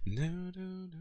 No, no, no.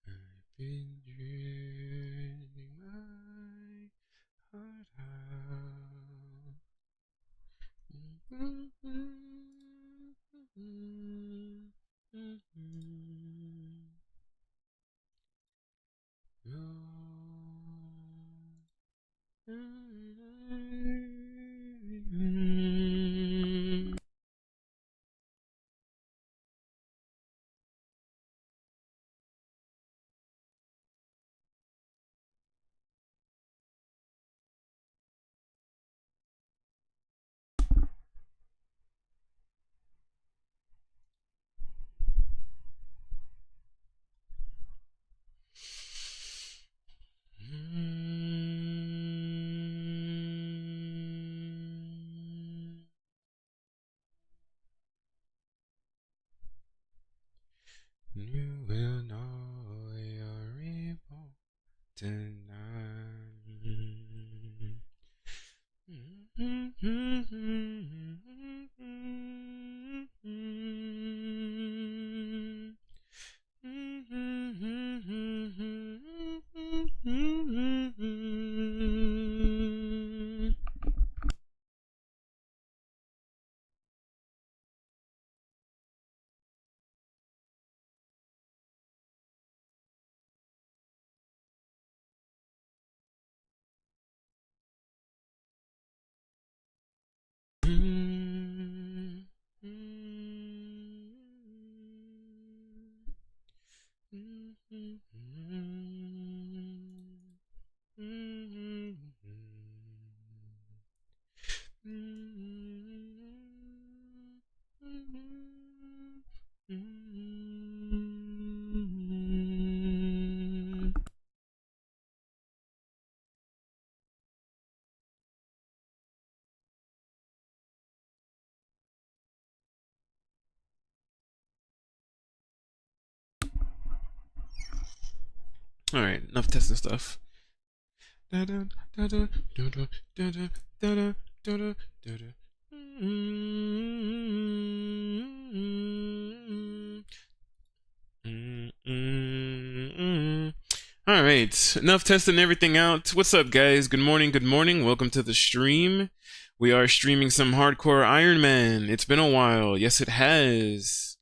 I've been dreaming my heart out. You will know you're able tonight. All right, enough testing stuff. All right, enough testing everything out. What's up, guys? Good morning, good morning. Welcome to the stream. We are streaming some hardcore Ironman. It's been a while. Yes, it has.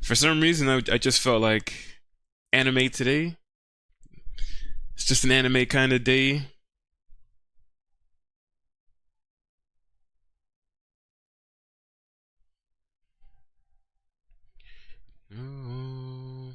For some reason, I just felt like anime today. It's just an anime kind of day. Oh.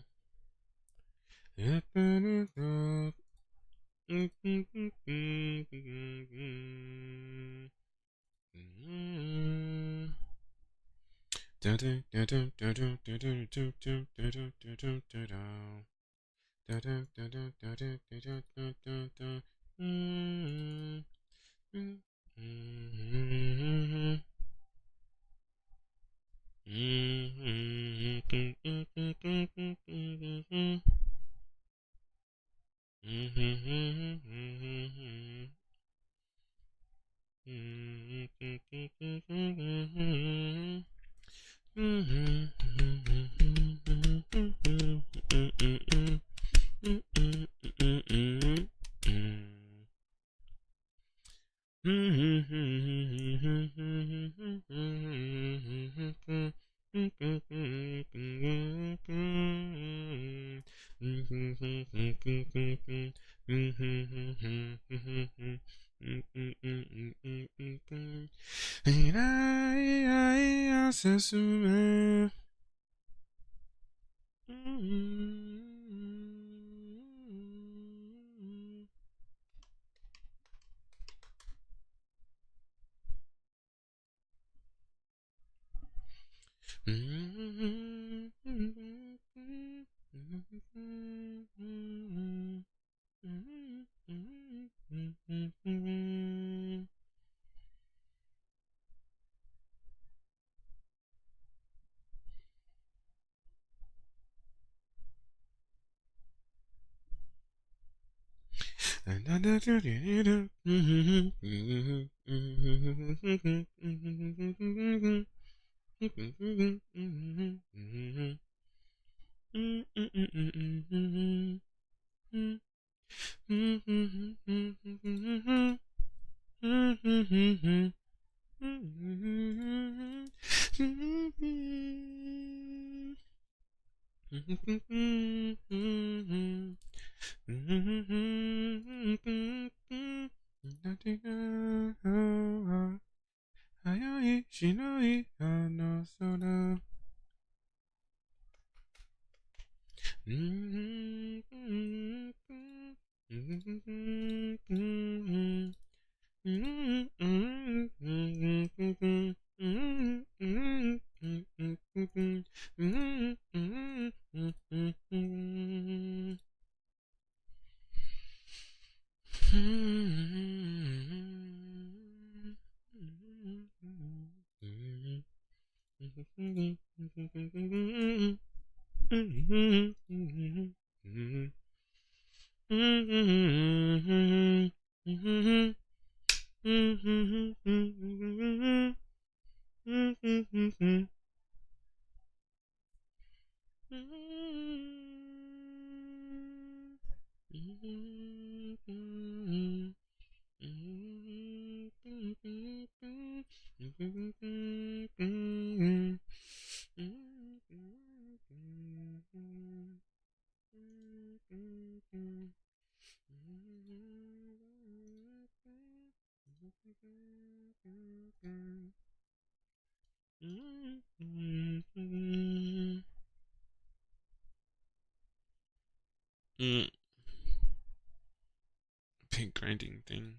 Pink grinding thing.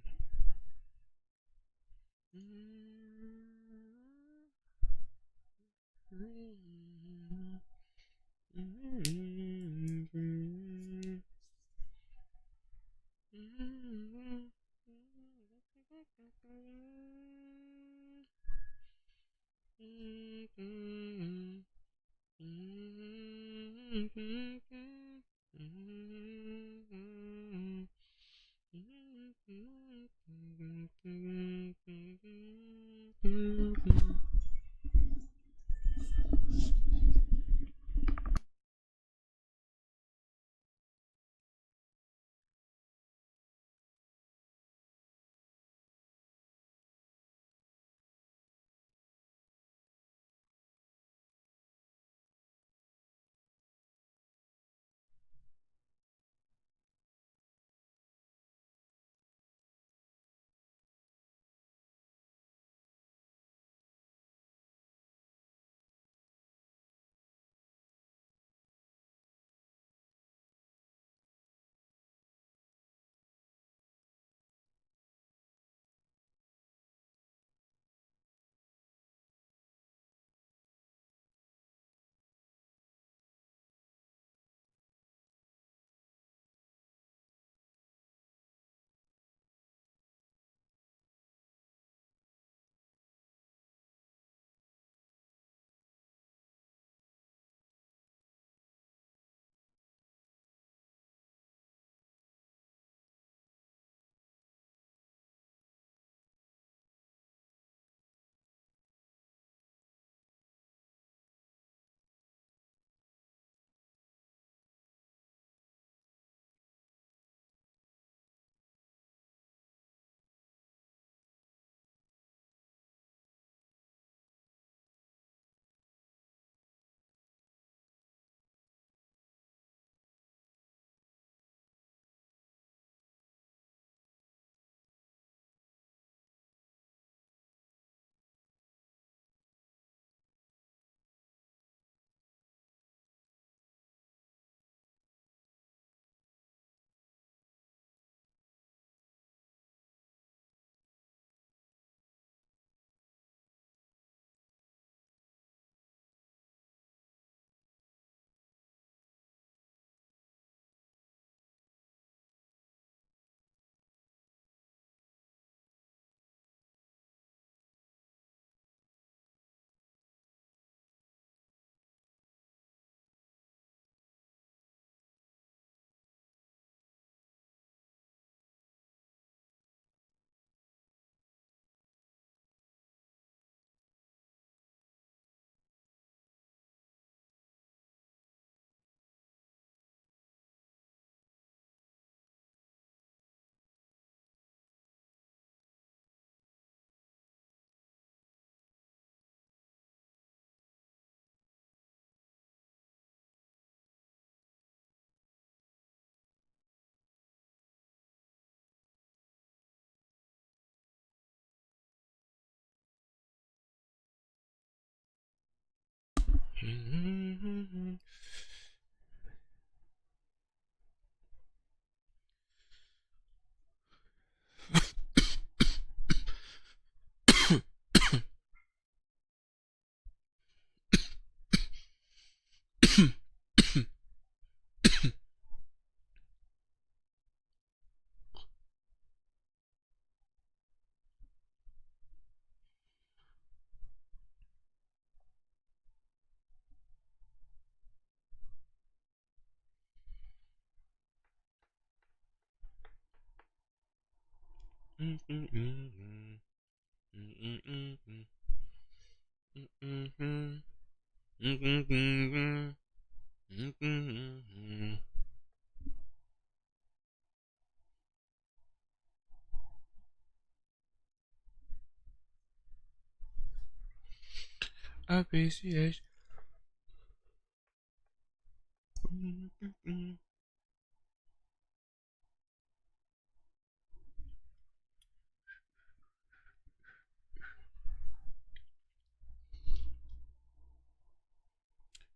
Appreciation.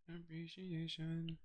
Appreciation.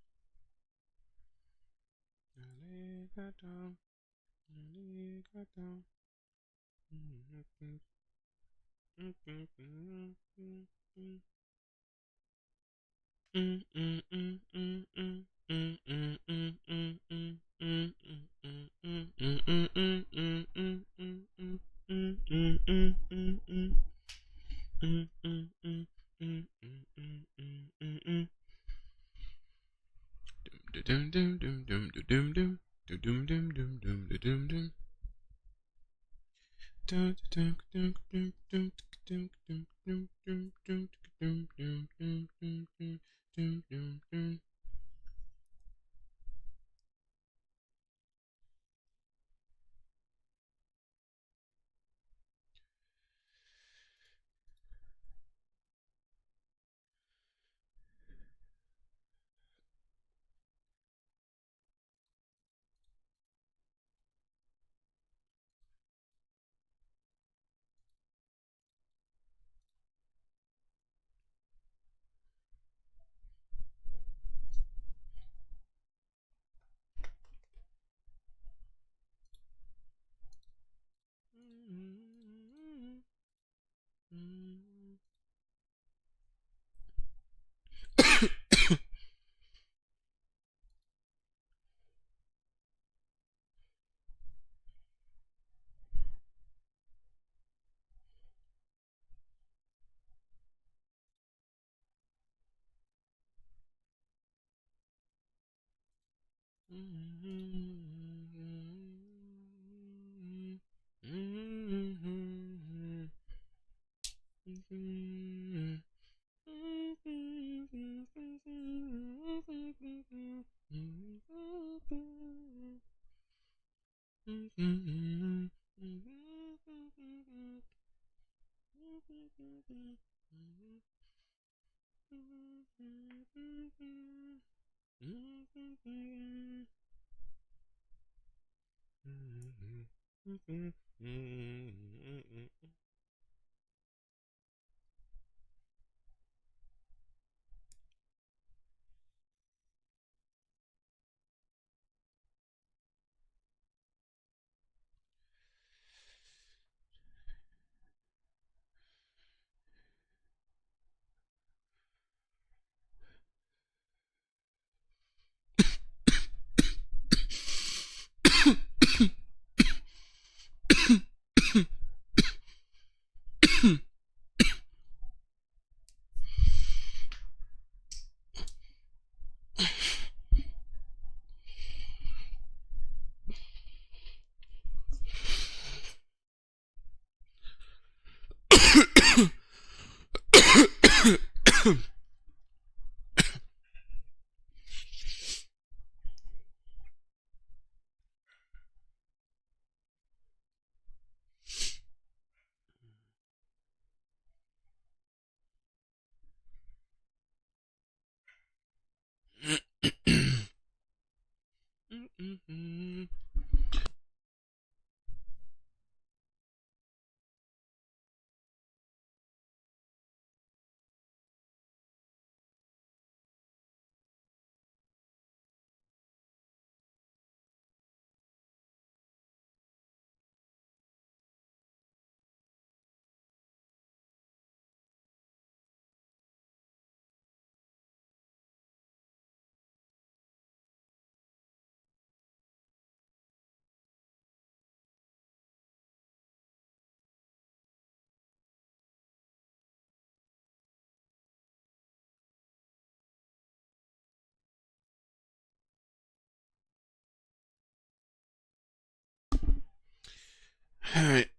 All right.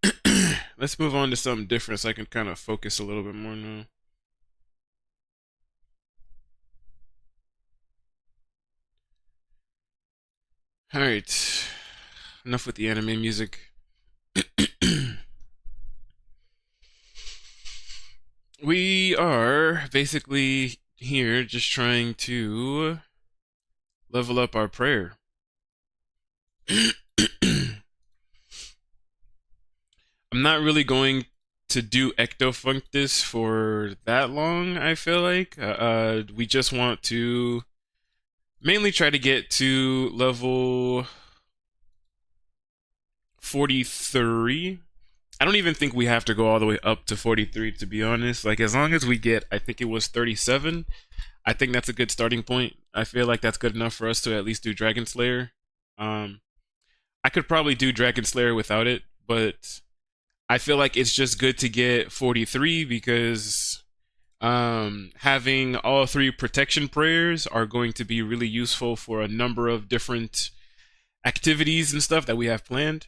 Let's move on to something different so I can kind of focus a little bit more now. All right. Enough with the anime music. We are basically here just trying to level up our prayer. I'm not really going to do ectofunctus for that long, I feel like. We just want to mainly try to get to level 43. I don't even think we have to go all the way up to 43, to be honest. Like, as long as we get, I think it was 37, I think that's a good starting point. I feel like that's good enough for us to at least do Dragon Slayer. I could probably do Dragon Slayer without it, but I feel like it's just good to get 43 because having all three protection prayers are going to be really useful for a number of different activities and stuff that we have planned.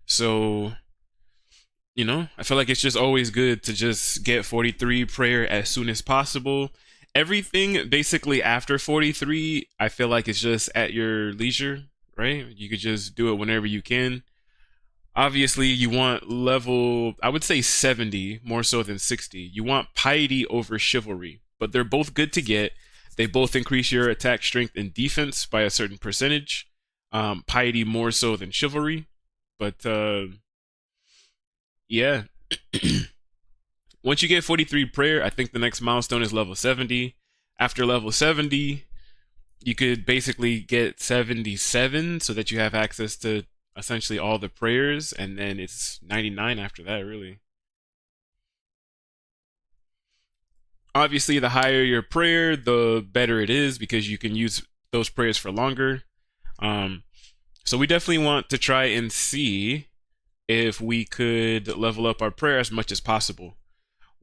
So, I feel like it's just always good to just get 43 prayer as soon as possible. Everything basically after 43, I feel like it's just at your leisure, right? You could just do it whenever you can. Obviously, you want level, I would say 70 more so than 60. You want piety over chivalry, but they're both good to get. They both increase your attack, strength, and defense by a certain percentage. Piety more so than chivalry, but yeah. Once you get 43 prayer, I think the next milestone is level 70. After level 70, you could basically get 77 so that you have access to essentially all the prayers, and then it's 99 after that, really. Obviously, the higher your prayer, the better it is because you can use those prayers for longer. So we definitely want to try and see if we could level up our prayer as much as possible.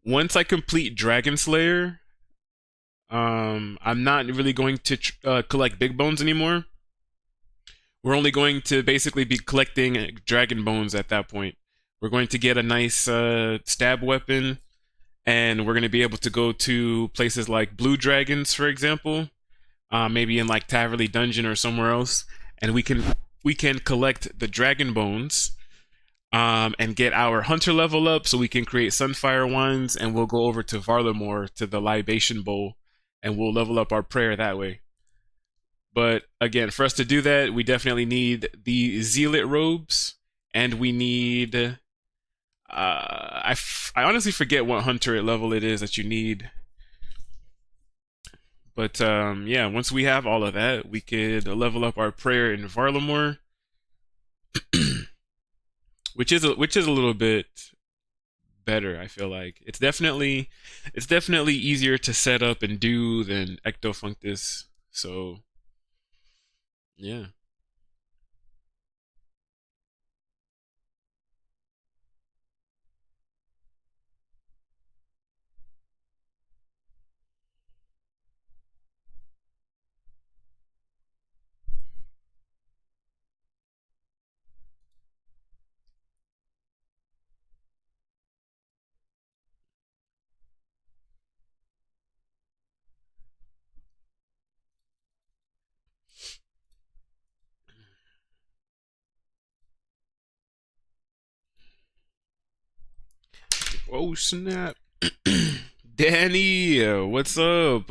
Once I complete Dragon Slayer, I'm not really going to collect big bones anymore. We're only going to basically be collecting dragon bones at that point. We're going to get a nice stab weapon, and we're going to be able to go to places like Blue Dragons, for example, maybe in like Taverley Dungeon or somewhere else, and we can collect the dragon bones, and get our hunter level up so we can create Sunfire Wands, and we'll go over to Varlamore to the Libation Bowl, and we'll level up our prayer that way. But again, for us to do that, we definitely need the Zealot robes, and we need. I honestly forget what hunter level it is that you need. But yeah, once we have all of that, we could level up our prayer in Varlamore, which is a little bit better. I feel like it's definitely easier to set up and do than Ectofunctus. So yeah. Oh snap. Danny, what's up?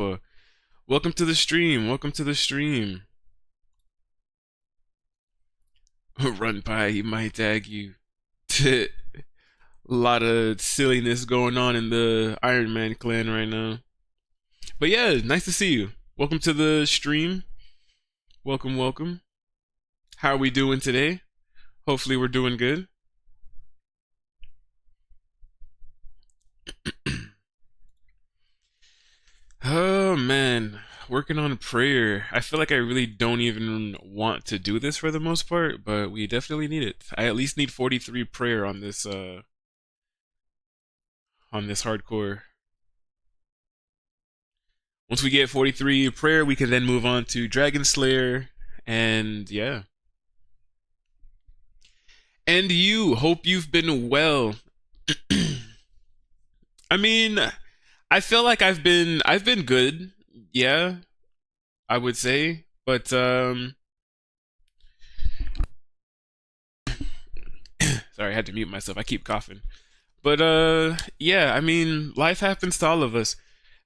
Welcome to the stream. Welcome to the stream. Run by, he might tag you. A lot of silliness going on in the Ironman clan right now. But yeah, nice to see you. Welcome to the stream. Welcome, welcome. How are we doing today? Hopefully we're doing good. Oh man, working on prayer. I feel like I really don't even want to do this for the most part, but we definitely need it. I at least need 43 prayer on this hardcore. Once we get 43 prayer, we can then move on to Dragon Slayer, and yeah. And you, hope you've been well. I mean, I feel like I've been good. Yeah, I would say. But sorry, I had to mute myself. I keep coughing. But yeah, I mean, life happens to all of us.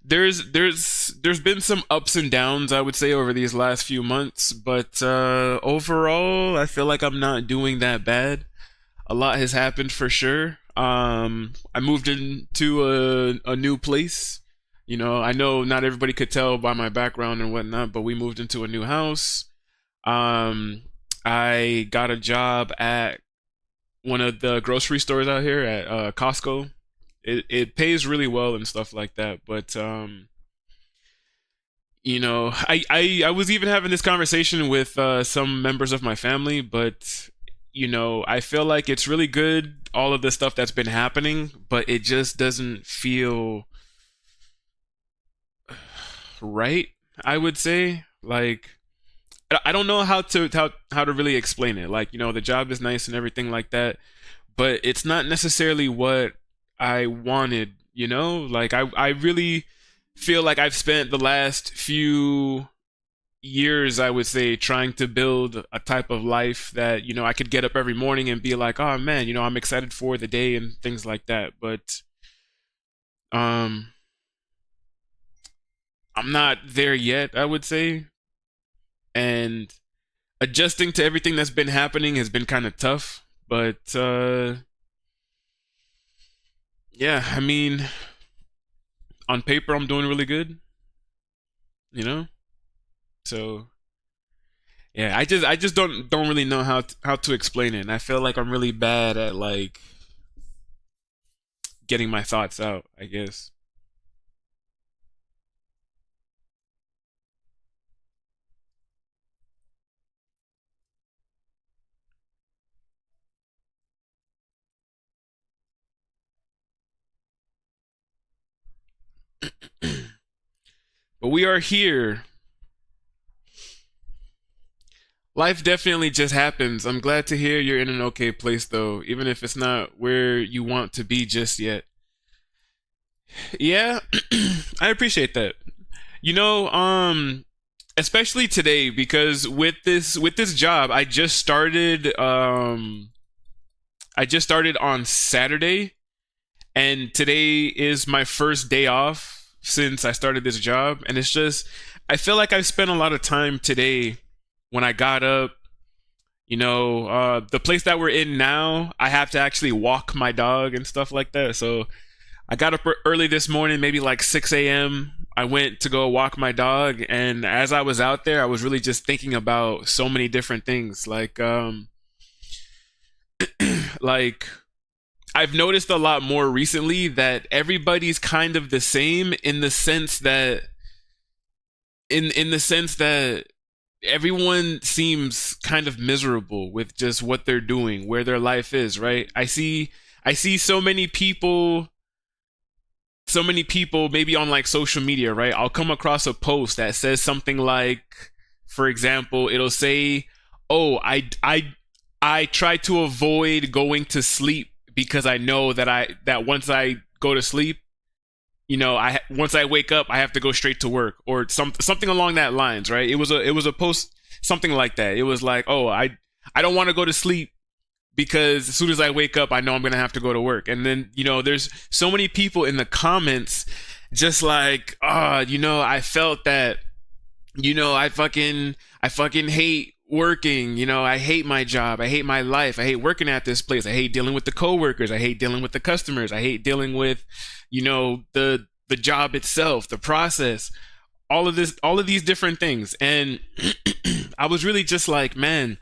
There's been some ups and downs, I would say, over these last few months, but overall, I feel like I'm not doing that bad. A lot has happened for sure. I moved into a new place. You know, I know not everybody could tell by my background and whatnot, but we moved into a new house. Um, I got a job at one of the grocery stores out here at Costco. It pays really well and stuff like that, but you know, I was even having this conversation with some members of my family, but you know, I feel like it's really good, all of the stuff that's been happening, but it just doesn't feel right, I would say. Like, I don't know how to really explain it. Like, you know, the job is nice and everything like that, but it's not necessarily what I wanted, you know? Like, I really feel like I've spent the last few years, I would say, trying to build a type of life that, you know, I could get up every morning and be like, oh man, you know, I'm excited for the day and things like that. But um I'm not there yet, I would say. And adjusting to everything that's been happening has been kind of tough. But yeah, I mean, on paper I'm doing really good, you know? So yeah, I just don't really know how to explain it. And I feel like I'm really bad at like getting my thoughts out, I guess. But we are here. Life definitely just happens. I'm glad to hear you're in an okay place though, even if it's not where you want to be just yet. Yeah, I appreciate that. You know, especially today because with this job, I just started on Saturday, and today is my first day off since I started this job, and it's just I feel like I've spent a lot of time today when I got up. You know, the place that we're in now, I have to actually walk my dog and stuff like that. So I got up early this morning, maybe like 6 a.m. I went to go walk my dog, and as I was out there, I was really just thinking about so many different things. Like I've noticed a lot more recently that everybody's kind of the same in the sense that everyone seems kind of miserable with just what they're doing, where their life is, right? I see so many people maybe on like social media, right? I'll come across a post that says something like, for example, it'll say, "Oh, I try to avoid going to sleep because I know that once I go to sleep, you know, I once I wake up, I have to go straight to work," or something along that lines, right? It was a post something like that. It was like, "Oh, I don't want to go to sleep because as soon as I wake up, I know I'm gonna have to go to work." And then, you know, there's so many people in the comments just like, you know, I felt that, you know, I fucking hate working, you know, I hate my job, I hate my life, I hate working at this place, I hate dealing with the coworkers, I hate dealing with the customers, I hate dealing with, you know, the job itself, the process, all of these different things. And I was really just like, man,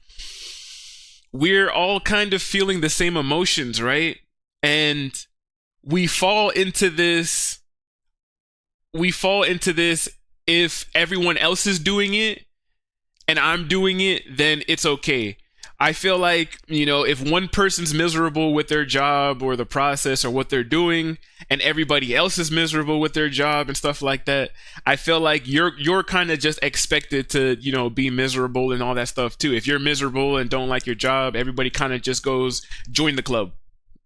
we're all kind of feeling the same emotions, right? And we fall into this we fall into this if everyone else is doing it and I'm doing it, then it's okay. I feel like, if one person's miserable with their job or the process or what they're doing and everybody else is miserable with their job and stuff like that, I feel like you're kind of just expected to, be miserable and all that stuff too. If you're miserable and don't like your job, everybody kind of just goes join the club,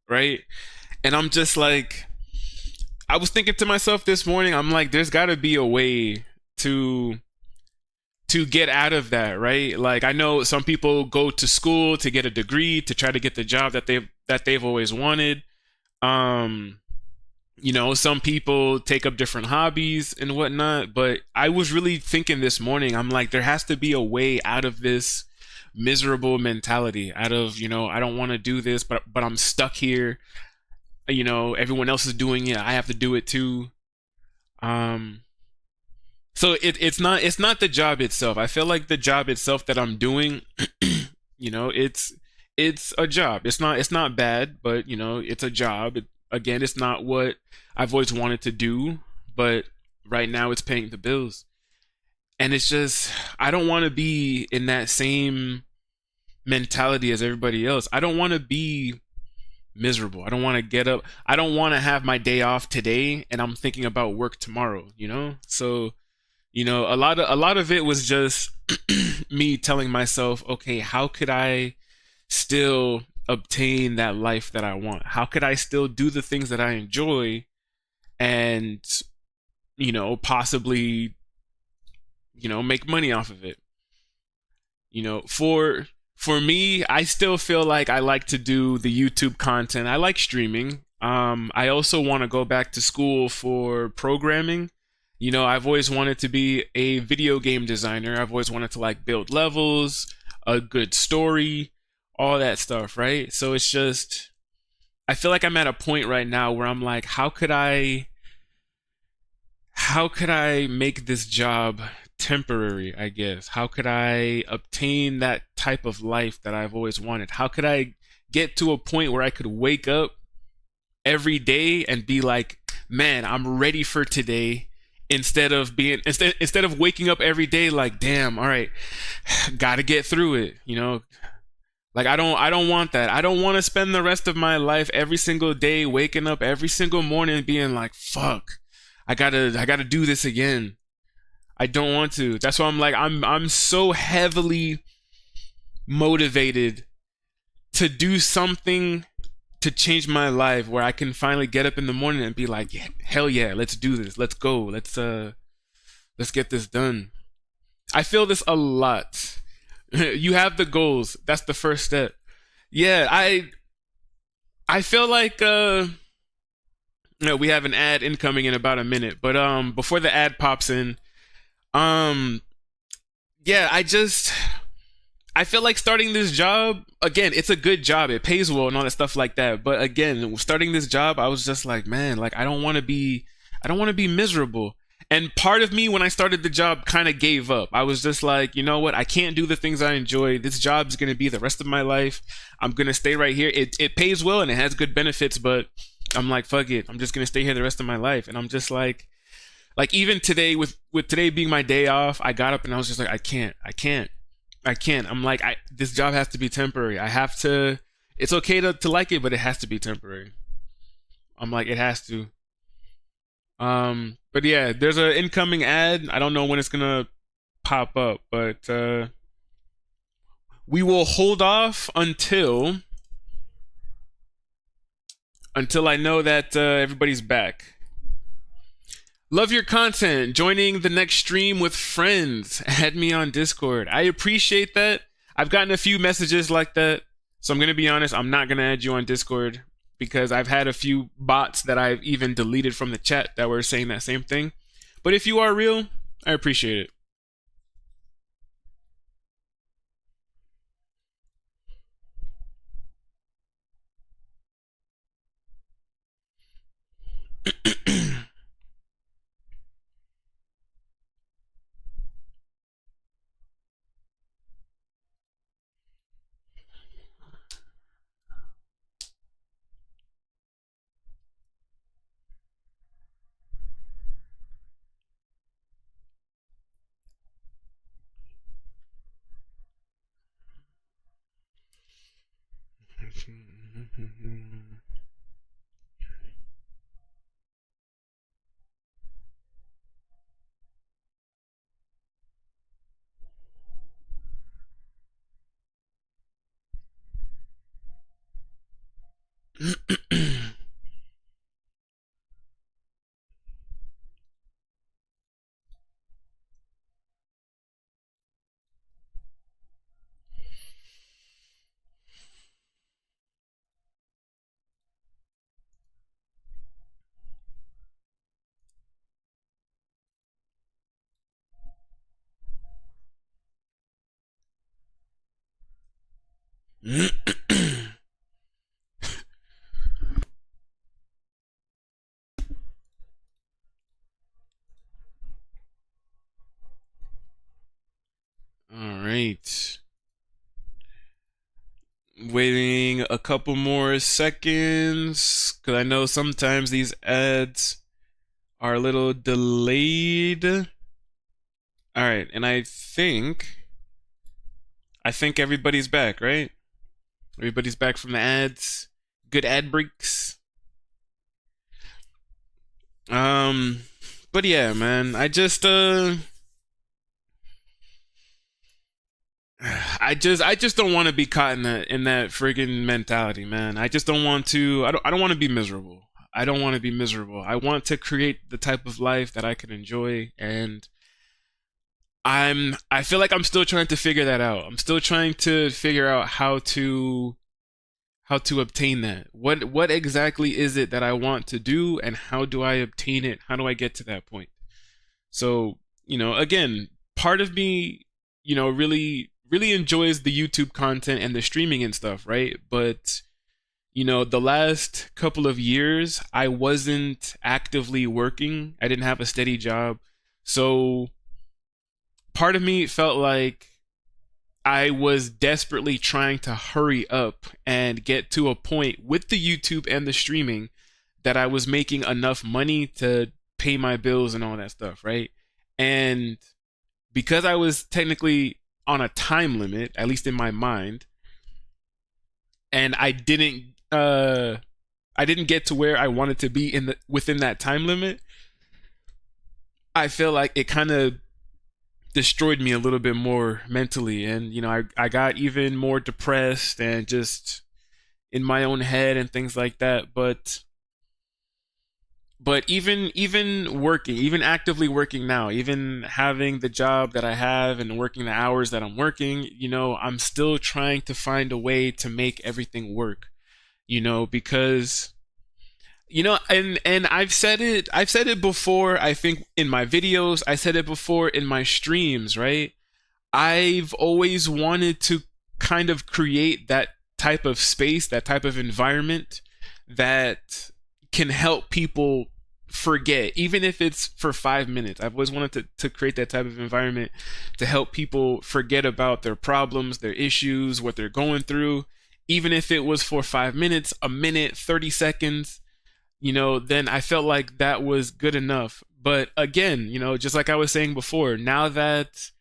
right? And I'm just like, I was thinking to myself this morning, I'm like, there's got to be a way to get out of that, right? Like, I know some people go to school to get a degree to try to get the job that they've always wanted. Um, some people take up different hobbies and whatnot. But I was really thinking this morning, I'm like, there has to be a way out of this miserable mentality. Out of, I don't want to do this, but I'm stuck here. Everyone else is doing it. I have to do it too. Um, so it's not the job itself. I feel like the job itself that I'm doing, it's a job. It's not bad, but it's a job. Again, it's not what I've always wanted to do, but right now it's paying the bills. And it's just, I don't want to be in that same mentality as everybody else. I don't want to be miserable. I don't want to get up. I don't want to have my day off today and I'm thinking about work tomorrow. So, a lot of it was just me telling myself, okay, how could I still obtain that life that I want? How could I still do the things that I enjoy and, possibly, make money off of it? For me, I still feel like I like to do the YouTube content. I like streaming. I also want to go back to school for programming. I've always wanted to be a video game designer. I've always wanted to like build levels, a good story, all that stuff, right? So it's just, I feel like I'm at a point right now where I'm like, how could I make this job temporary, I guess? How could I obtain that type of life that I've always wanted? How could I get to a point where I could wake up every day and be like, man, I'm ready for today, instead of waking up every day like, damn, all right, gotta get through it. Like, I don't want that. I don't want to spend the rest of my life every single day waking up every single morning being like, fuck, I gotta do this again. I don't want to. That's why I'm like, I'm so heavily motivated to do something to change my life where I can finally get up in the morning and be like, yeah, hell yeah, let's do this. Let's go. Let's get this done. I feel this a lot. You have the goals. That's the first step. Yeah, I feel like we have an ad incoming in about a minute, but before the ad pops in, um yeah, I feel like starting this job again. It's a good job. It pays well and all that stuff like that. But again, starting this job, I was just like, man, like I don't want to be miserable. And part of me, when I started the job, kind of gave up. I was just like, you know what? I can't do the things I enjoy. This job is gonna be the rest of my life. I'm gonna stay right here. It pays well and it has good benefits, but I'm like, fuck it. I'm just gonna stay here the rest of my life. And I'm just like even today, with today being my day off, I got up and I was just like, I can't. I'm like, this job has to be temporary. I have to. It's okay to like it, but it has to be temporary. I'm like, it has to. But yeah, there's an incoming ad. I don't know when it's gonna pop up, but we will hold off until I know that everybody's back. Love your content. Joining the next stream with friends. Add me on Discord. I appreciate that. I've gotten a few messages like that. So I'm going to be honest, I'm not going to add you on Discord because I've had a few bots that I've even deleted from the chat that were saying that same thing. But if you are real, I appreciate it. All right. Waiting a couple more seconds because I know sometimes these ads are a little delayed. All right, and I think everybody's back, right? Everybody's back from the ads. Good ad breaks. Um, but yeah, man, I just don't want to be caught in that friggin' mentality, man. I just don't want to. I don't want to be miserable. I don't want to be miserable. I want to create the type of life that I can enjoy, and I feel like I'm still trying to figure that out. I'm still trying to figure out how to obtain that. What exactly is it that I want to do, and how do I obtain it? How do I get to that point? So, again, part of me, really enjoys the YouTube content and the streaming and stuff, right? But the last couple of years, I wasn't actively working. I didn't have a steady job. So part of me felt like I was desperately trying to hurry up and get to a point with the YouTube and the streaming that I was making enough money to pay my bills and all that stuff, right? And because I was technically on a time limit, at least in my mind, and I didn't get to where I wanted to be within that time limit, I feel like it kind of destroyed me a little bit more mentally, and I got even more depressed and just in my own head and things like that. But even working, even actively working now, even having the job that I have and working the hours that I'm working, I'm still trying to find a way to make everything work, because and I've said it before, I think in my videos, I said it before in my streams, right? I've always wanted to kind of create that type of space, that type of environment that can help people forget, even if it's for 5 minutes. I've always wanted to create that type of environment to help people forget about their problems, their issues, what they're going through, even if it was for 5 minutes, a minute, 30 seconds, then I felt like that was good enough. But again, just like I was saying before, now that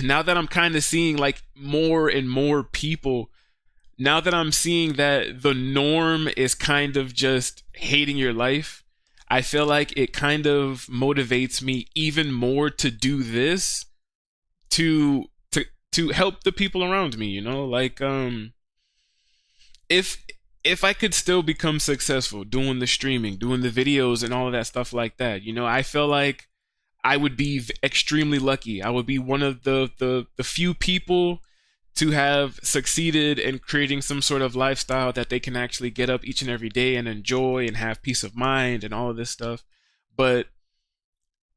now that I'm kind of seeing like more and more people, now that I'm seeing that the norm is kind of just hating your life, I feel like it kind of motivates me even more to do this to help the people around me, like if if I could still become successful doing the streaming, doing the videos and all of that stuff like that, I feel like I would be extremely lucky. I would be one of the few people to have succeeded in creating some sort of lifestyle that they can actually get up each and every day and enjoy and have peace of mind and all of this stuff. But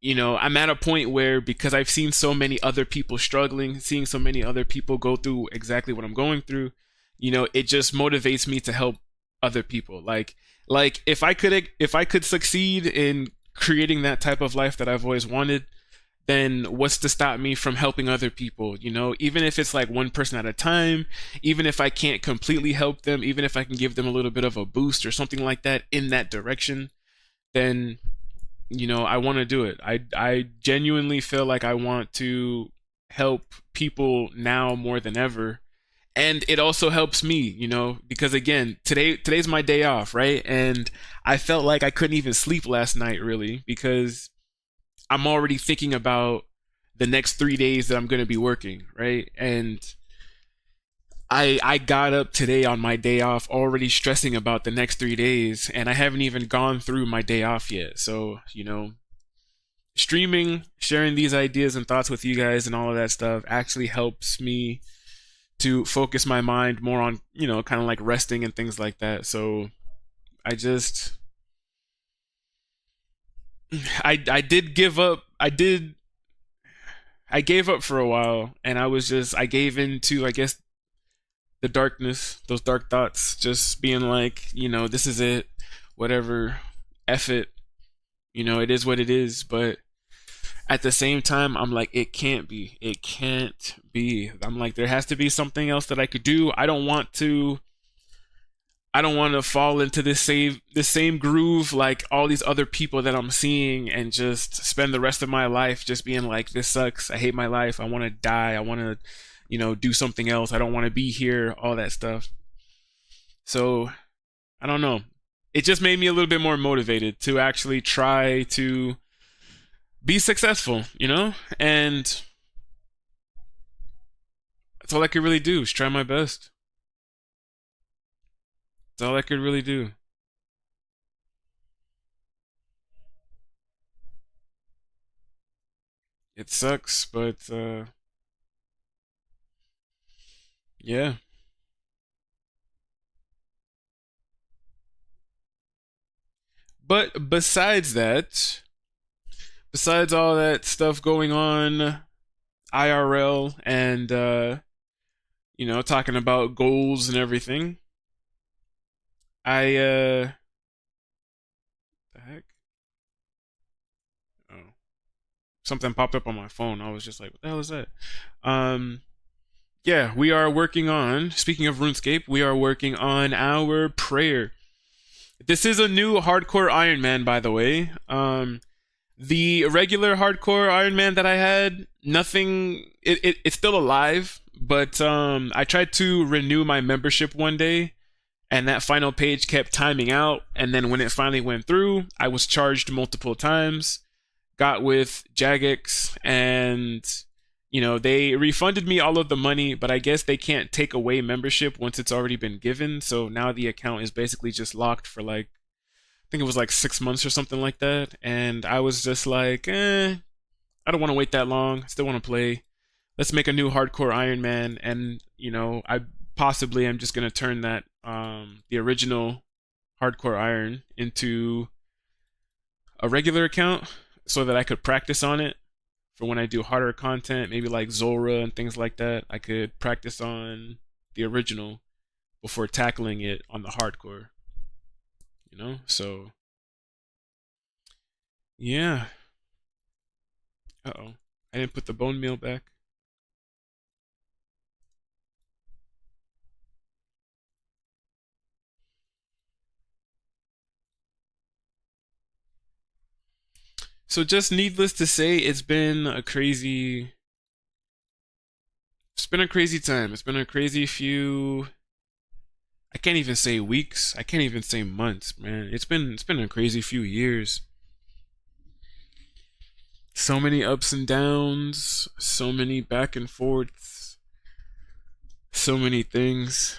I'm at a point where, because I've seen so many other people struggling, seeing so many other people go through exactly what I'm going through, it just motivates me to help other people. Like if I could succeed in creating that type of life that I've always wanted, then what's to stop me from helping other people? Even if it's like one person at a time, even if I can't completely help them, even if I can give them a little bit of a boost or something like that in that direction, then I want to do it. I genuinely feel like I want to help people now more than ever. And it also helps me, because again, today's my day off, right? And I felt like I couldn't even sleep last night really because I'm already thinking about the next 3 days that I'm going to be working, right? And I got up today on my day off already stressing about the next 3 days, and I haven't even gone through my day off yet. So, streaming, sharing these ideas and thoughts with you guys and all of that stuff actually helps me to focus my mind more on, kind of like resting and things like that. So I just, I did give up. I gave up for a while, and I gave into, I guess, the darkness, those dark thoughts, just being like, this is it, whatever, F it, it is what it is. But at the same time, I'm like, it can't be. I'm like, there has to be something else that I could do. I don't want to fall into this same groove like all these other people that I'm seeing and just spend the rest of my life just being like, this sucks. I hate my life. I want to die. I want to, do something else. I don't want to be here, all that stuff. So, I don't know. It just made me a little bit more motivated to actually try to be successful, And that's all I could really do is try my best. That's all I could really do. It sucks, but yeah. But besides all that stuff going on IRL and talking about goals and everything, I the heck? Oh, something popped up on my phone. I was just like, what the hell is that? Um yeah, we are working on, speaking of RuneScape, we are working on our prayer. This is a new hardcore Ironman, by the way. The regular hardcore Ironman that I had, nothing. It's still alive, but I tried to renew my membership one day, and that final page kept timing out. And then when it finally went through, I was charged multiple times. Got with Jagex, and they refunded me all of the money, but I guess they can't take away membership once it's already been given. So now the account is basically just locked for like, I think it was like 6 months or something like that. And I was just like, I don't want to wait that long. I still want to play. Let's make a new hardcore Iron Man. And, I possibly am just going to turn that, the original hardcore Iron into a regular account so that I could practice on it for when I do harder content, maybe like Zora and things like that. I could practice on the original before tackling it on the hardcore. So yeah. Uh-oh. I didn't put the bone meal back. So just needless to say, it's been a crazy time. It's been a crazy few, I can't even say weeks. I can't even say months, man. It's been a crazy few years. So many ups and downs, so many back and forths, so many things,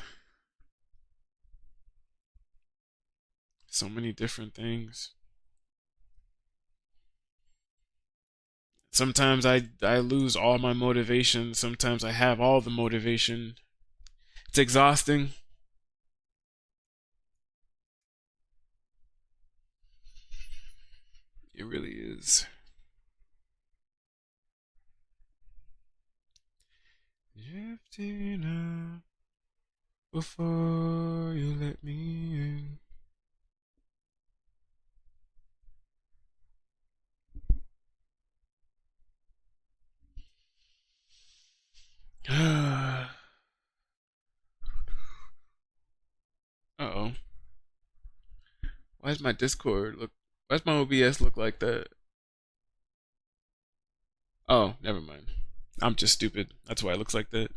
so many different things. Sometimes I lose all my motivation. Sometimes I have all the motivation. It's exhausting. It really is. Drifting up before you let me in. Uh-oh. Why does my Discord look why does my OBS look like that? Oh, never mind. I'm just stupid. That's why it looks like that.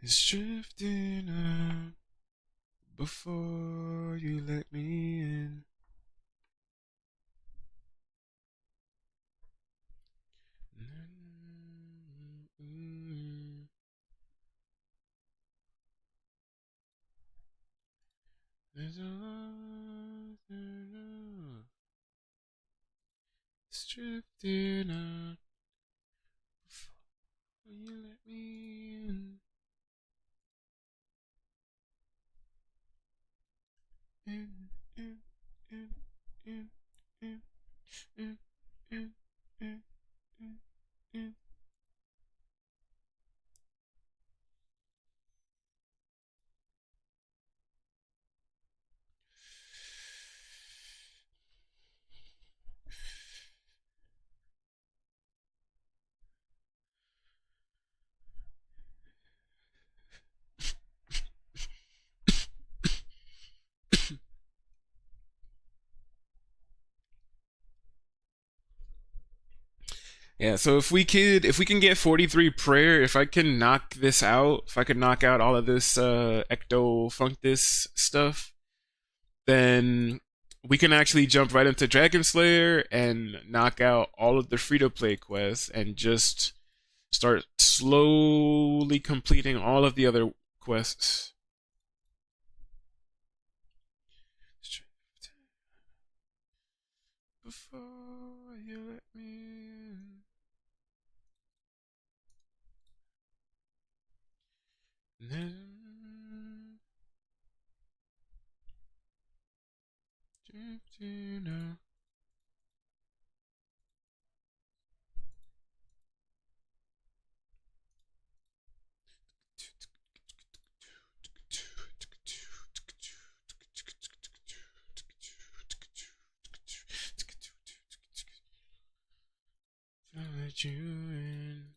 is drifting up before you let me in. There's a lot it's drifting up before you let me in. In, in, in, in, in, in, in, in, in, in. Yeah, so if we can get 43 prayer, if I can knock this out, if I could knock out all of this ecto functus stuff, then we can actually jump right into Dragon Slayer and knock out all of the free to play quests and just start slowly completing all of the other quests. Before you let me in. Let you in.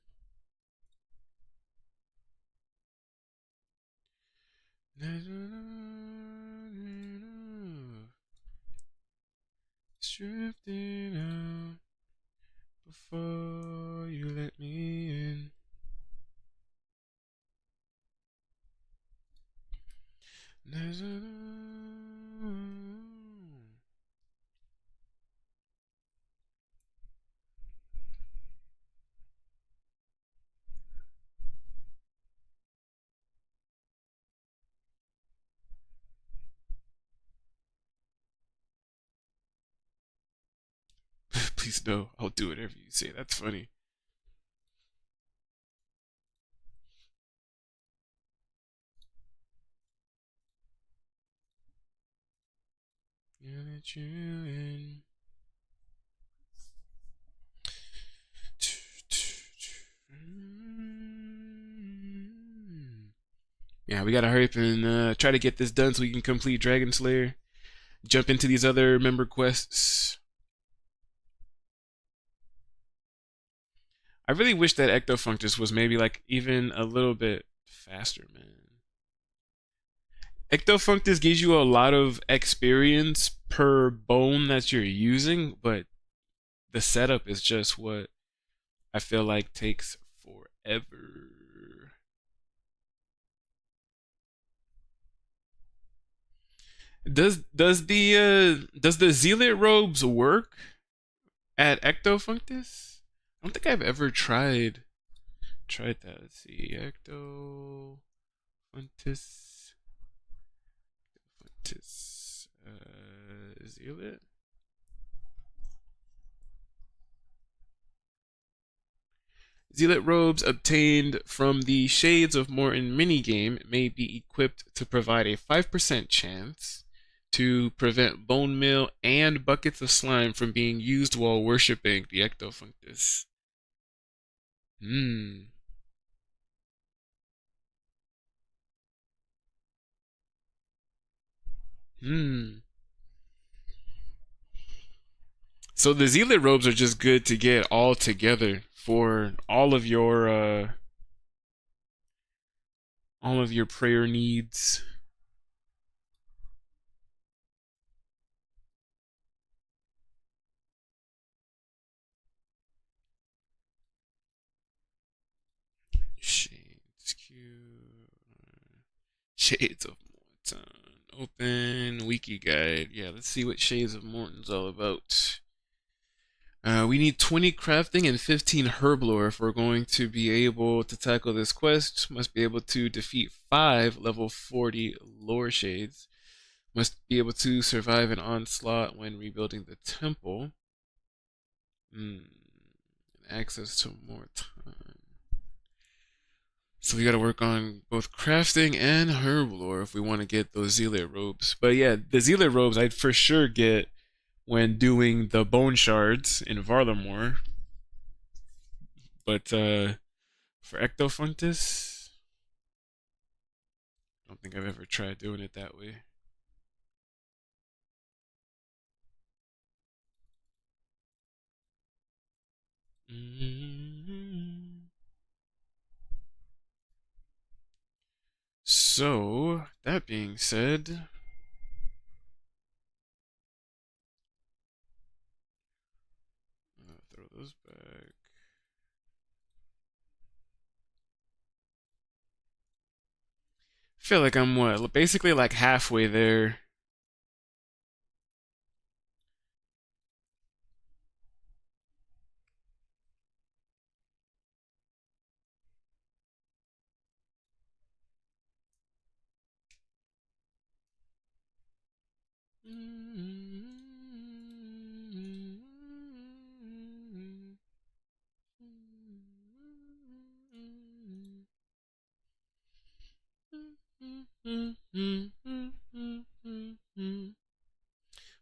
Drifting out before you let me in. Please no, I'll do whatever you say. That's funny. Let you in. Yeah, we gotta hurry up and try to get this done so we can complete Dragon Slayer. Jump into these other member quests. I really wish that Ectofunctus was maybe like even a little bit faster, man. Ectofunctus gives you a lot of experience per bone that you're using, but the setup is just what I feel like takes forever. Does the zealot robes work at Ectofunctus? I don't think I've ever tried that. Let's see, Ectofunctus, zealot. Zealot robes obtained from the Shades of Morton minigame may be equipped to provide a 5% chance to prevent bone meal and buckets of slime from being used while worshipping the Ectofunctus. Hmm. Hmm. So the zealot robes are just good to get all together for all of your prayer needs. Shades cute. Shades of Morton. Open wiki guide. Yeah, let's see what Shades of Morton's all about. We need 20 crafting and 15 herblore if we're going to be able to tackle this quest. Must be able to defeat 5 level 40 lore shades. Must be able to survive an onslaught when rebuilding the temple. Access to more time. So we gotta work on both crafting and herblore if we want to get those zealot robes. But yeah, the zealot robes I'd for sure get when doing the bone shards in Varlamore. But for Ectofunctus, I don't think I've ever tried doing it that way. So, that being said, throw those back. I feel like I'm what? Basically like halfway there.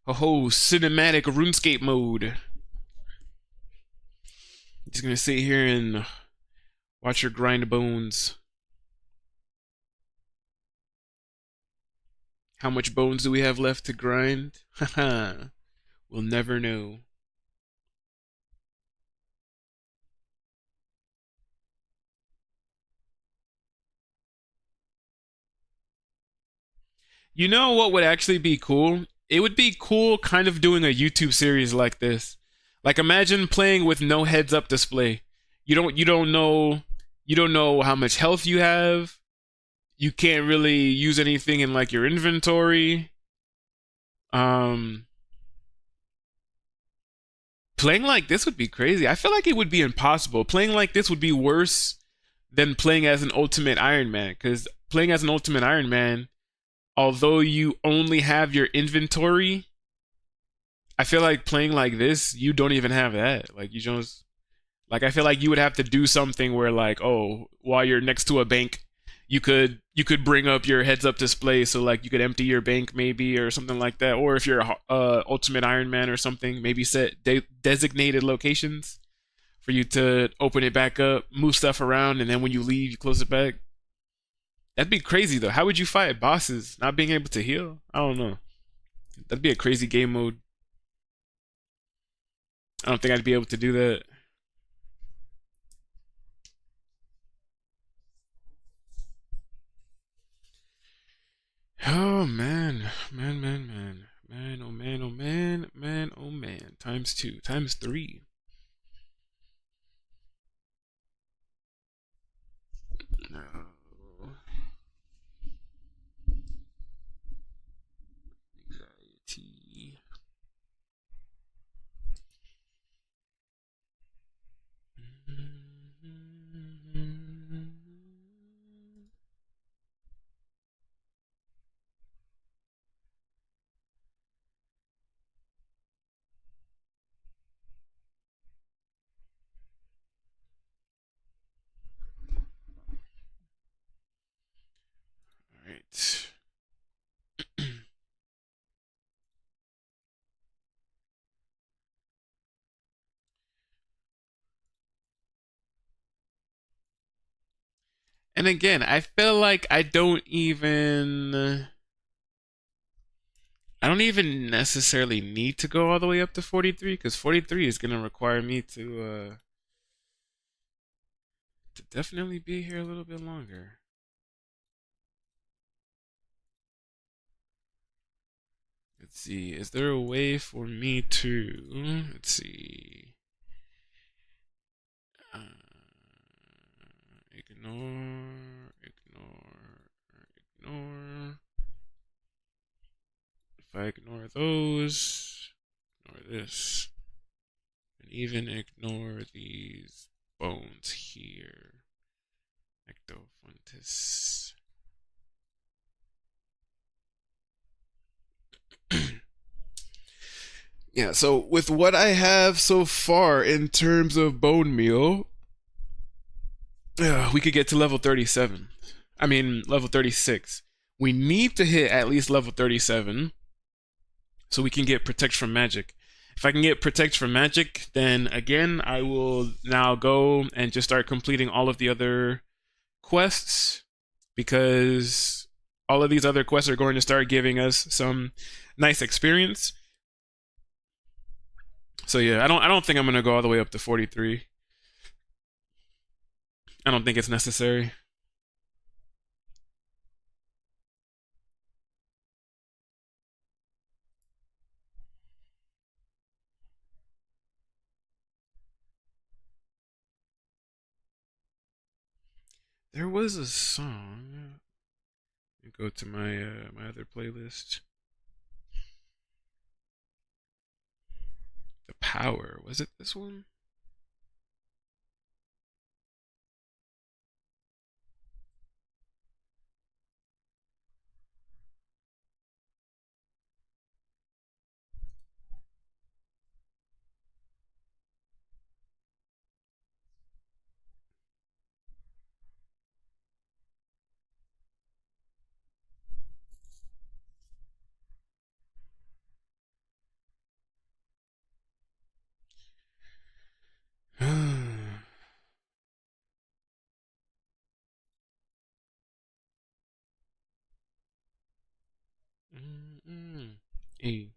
Oh, cinematic RuneScape mode. Just gonna sit here and watch her grind bones. How much bones do we have left to grind? Haha, we'll never know. You know what would actually be cool? It would be cool kind of doing a YouTube series like this. Like imagine playing with no heads up display. You don't know how much health you have. You can't really use anything in like your inventory. Um Playing like this would be crazy. I feel like it would be impossible. Playing like this would be worse than playing as an ultimate Iron Man cuz playing as an ultimate Iron Man, although you only have your inventory, I feel like playing like this, you don't even have that. Like you just like I feel like you would have to do something where like, oh, while you're next to a bank, you could bring up your heads up display so like you could empty your bank maybe or something like that. Or if you're a ultimate Iron Man or something, maybe set designated locations for you to open it back up, move stuff around, and then when you leave, you close it back. That'd be crazy though. How would you fight bosses not being able to heal? I don't know. That'd be a crazy game mode. I don't think I'd be able to do that. Oh man, man, oh man, oh man, man, oh man. Times two, times three. No. Anxiety. All right. And again, I feel like I don't even necessarily need to go all the way up to 43 because 43 is gonna require me to definitely be here a little bit longer. Let's see. Is there a way for me to? Let's see. Uh, ignore. If I ignore those, ignore this, and even ignore these bones here. Ectofontis. Yeah, so with what I have so far in terms of bone meal, we could get to level 37. I mean, level 36. We need to hit at least level 37 so we can get Protect from Magic. If I can get Protect from Magic, then again, I will now go and just start completing all of the other quests, because all of these other quests are going to start giving us some nice experience. So yeah, I don't think I'm gonna go all the way up to 43. I don't think it's necessary. There was a song. Let me go to my other playlist. The Power. Was it this one? E.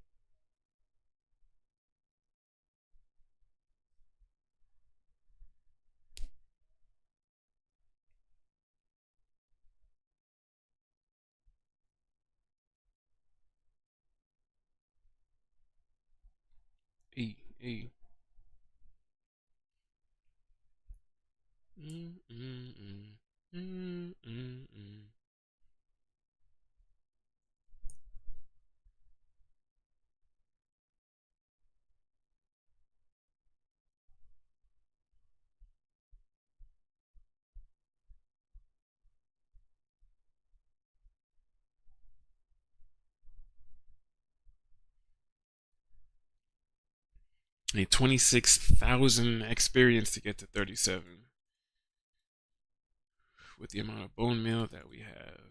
E. E. Mm, mm, mm. Mm, mm, mm. I need 26,000 experience to get to 37 with the amount of bone meal that we have.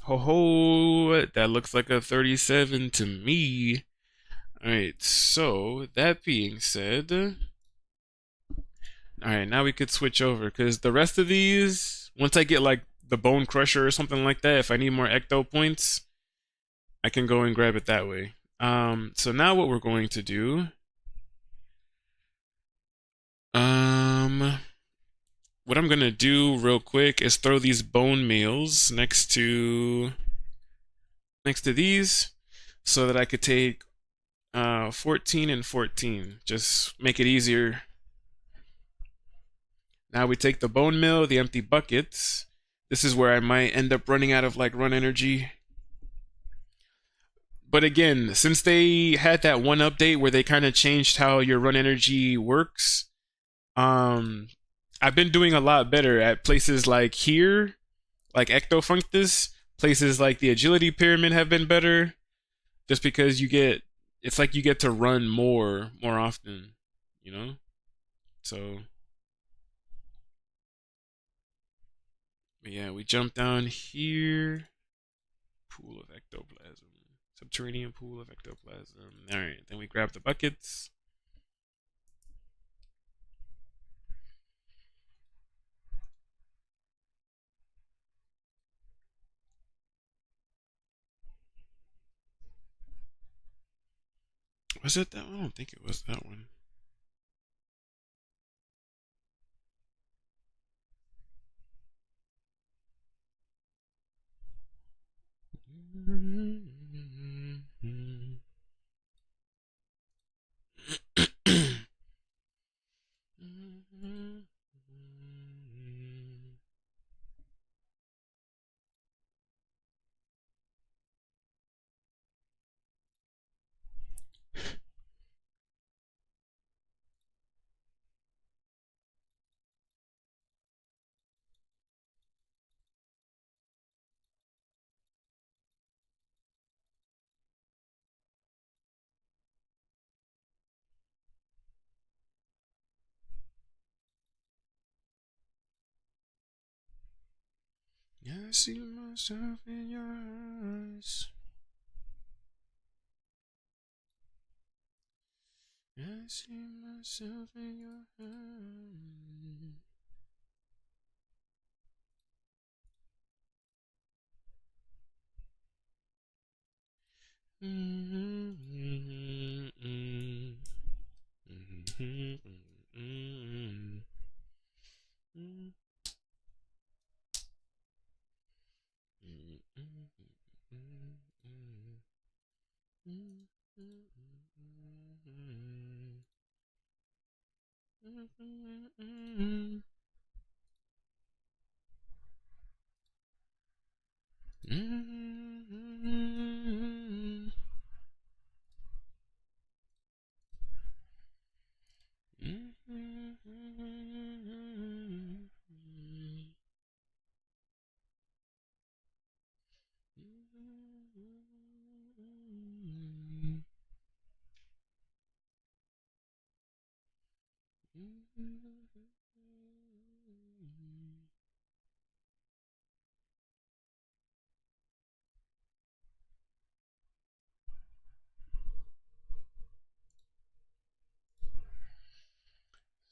Ho ho, that looks like a 37 to me. Alright, so that being said, alright, now we could switch over, because the rest of these, once I get like the Bone Crusher or something like that, if I need more Ecto points, I can go and grab it that way. So now what we're going to do, what I'm gonna do real quick is throw these bone meals next to these, so that I could take 14 and 14. Just make it easier. Now we take the bone meal, the empty buckets. This is where I might end up running out of like run energy. But again, since they had that one update where they kind of changed how your run energy works, I've been doing a lot better at places like here, like Ectofunctus. Places like the agility pyramid have been better, just because it's like you get to run more often, you know. So yeah, we jump down here. Pool of ectoplasm. Subterranean pool of ectoplasm. Alright, then we grab the buckets. Was it that one? I don't think it was that one. I see myself in your eyes. I see myself in your eyes.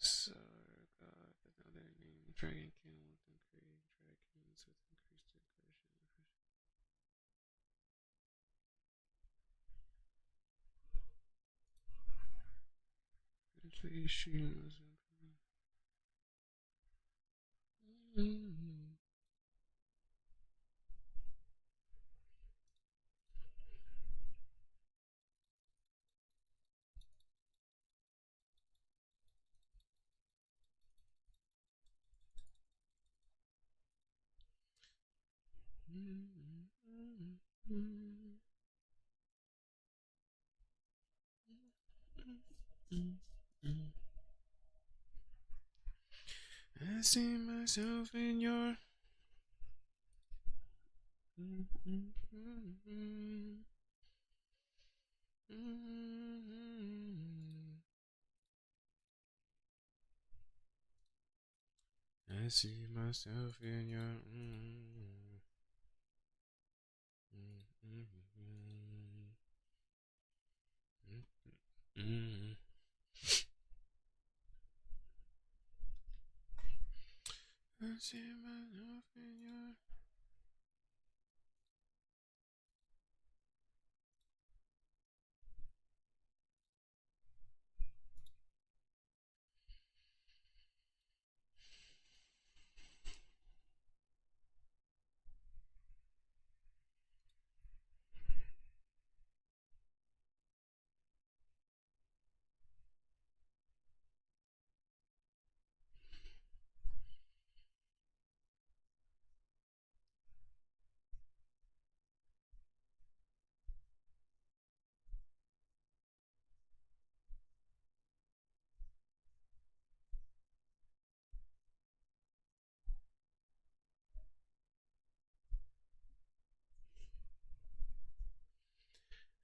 So, God, another name, Dragon King with increased dragons with increased aggression. Eventually, she was. I see myself in your. I see myself in your. I see myself in your.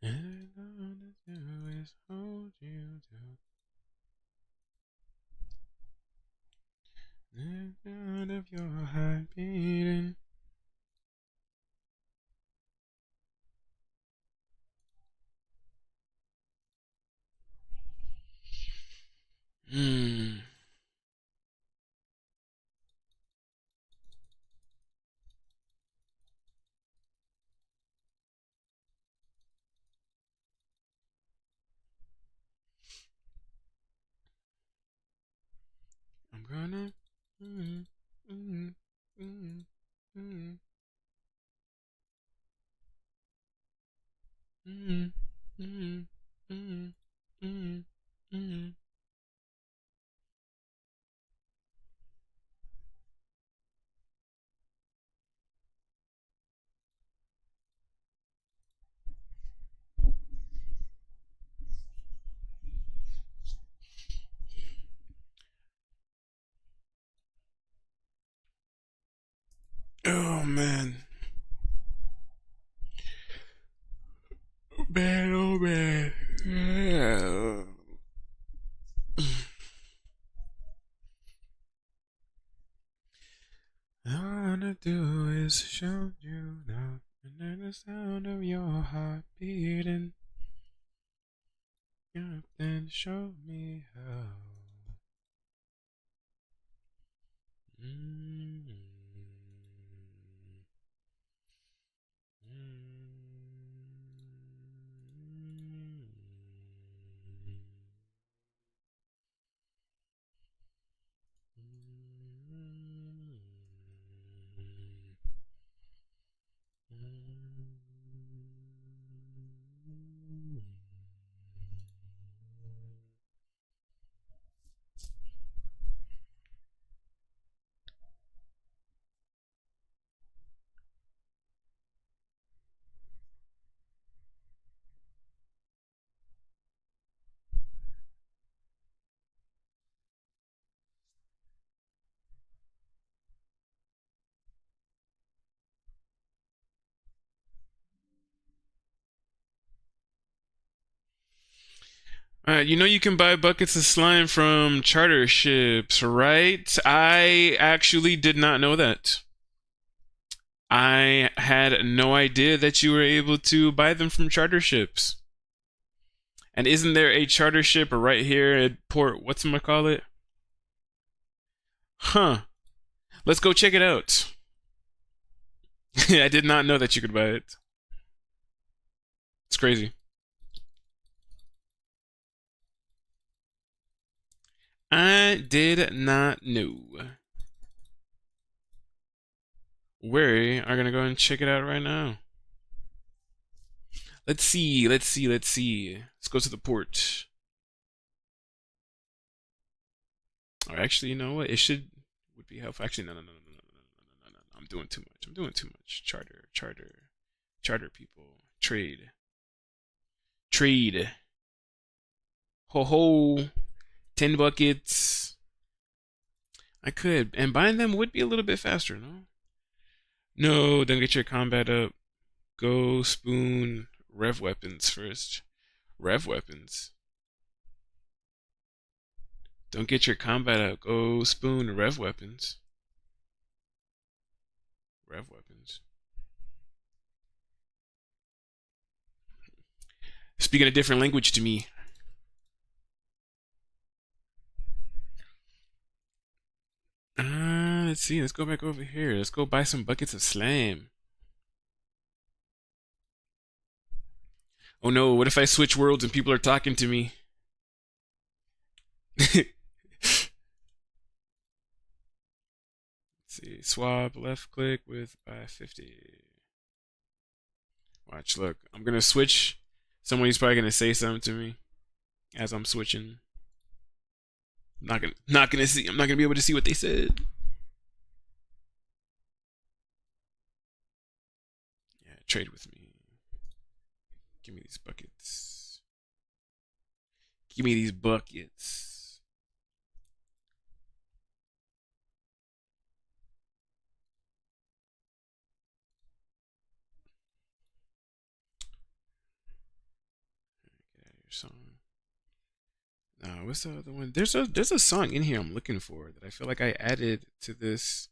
And all I wanna do is hold you down. The sound of your heart beating. Hmm. wanna. Mm, mm, mm, mm, mm, mm, mm, mm, mm. Oh man. Man, oh man. Yeah. All I wanna do is show you now, and then the sound of your heart beating. Yeah, then show me how. Mm-hmm. You know you can buy buckets of slime from charter ships, right? I actually did not know that. I had no idea that you were able to buy them from charter ships. And isn't there a charter ship right here at Port whatchamacallit? Huh. Let's go check it out. I did not know that you could buy it. It's crazy. I did not know. We are gonna go and check it out right now. Let's see. Let's go to the port. Or actually, you know what? It would be helpful. Actually, no. I'm doing too much. Charter people. Trade. Ho ho. 10 buckets. I could. And buying them would be a little bit faster, no? No, don't get your combat up. Go spoon rev weapons first. Rev weapons. Don't get your combat up. Go spoon rev weapons. Rev weapons. Speaking a different language to me. Let's see. Let's go back over here. Let's go buy some buckets of slime. Oh no, what if I switch worlds and people are talking to me? Let's see. Swap left click with buy 50. Watch, look. I'm gonna switch. Somebody's probably gonna say something to me as I'm switching. I'm not gonna be able to see what they said. Yeah, trade with me. Give me these buckets. Give me these buckets. Get out of your song. What's the other one? There's a song in here I'm looking for that I feel like I added to this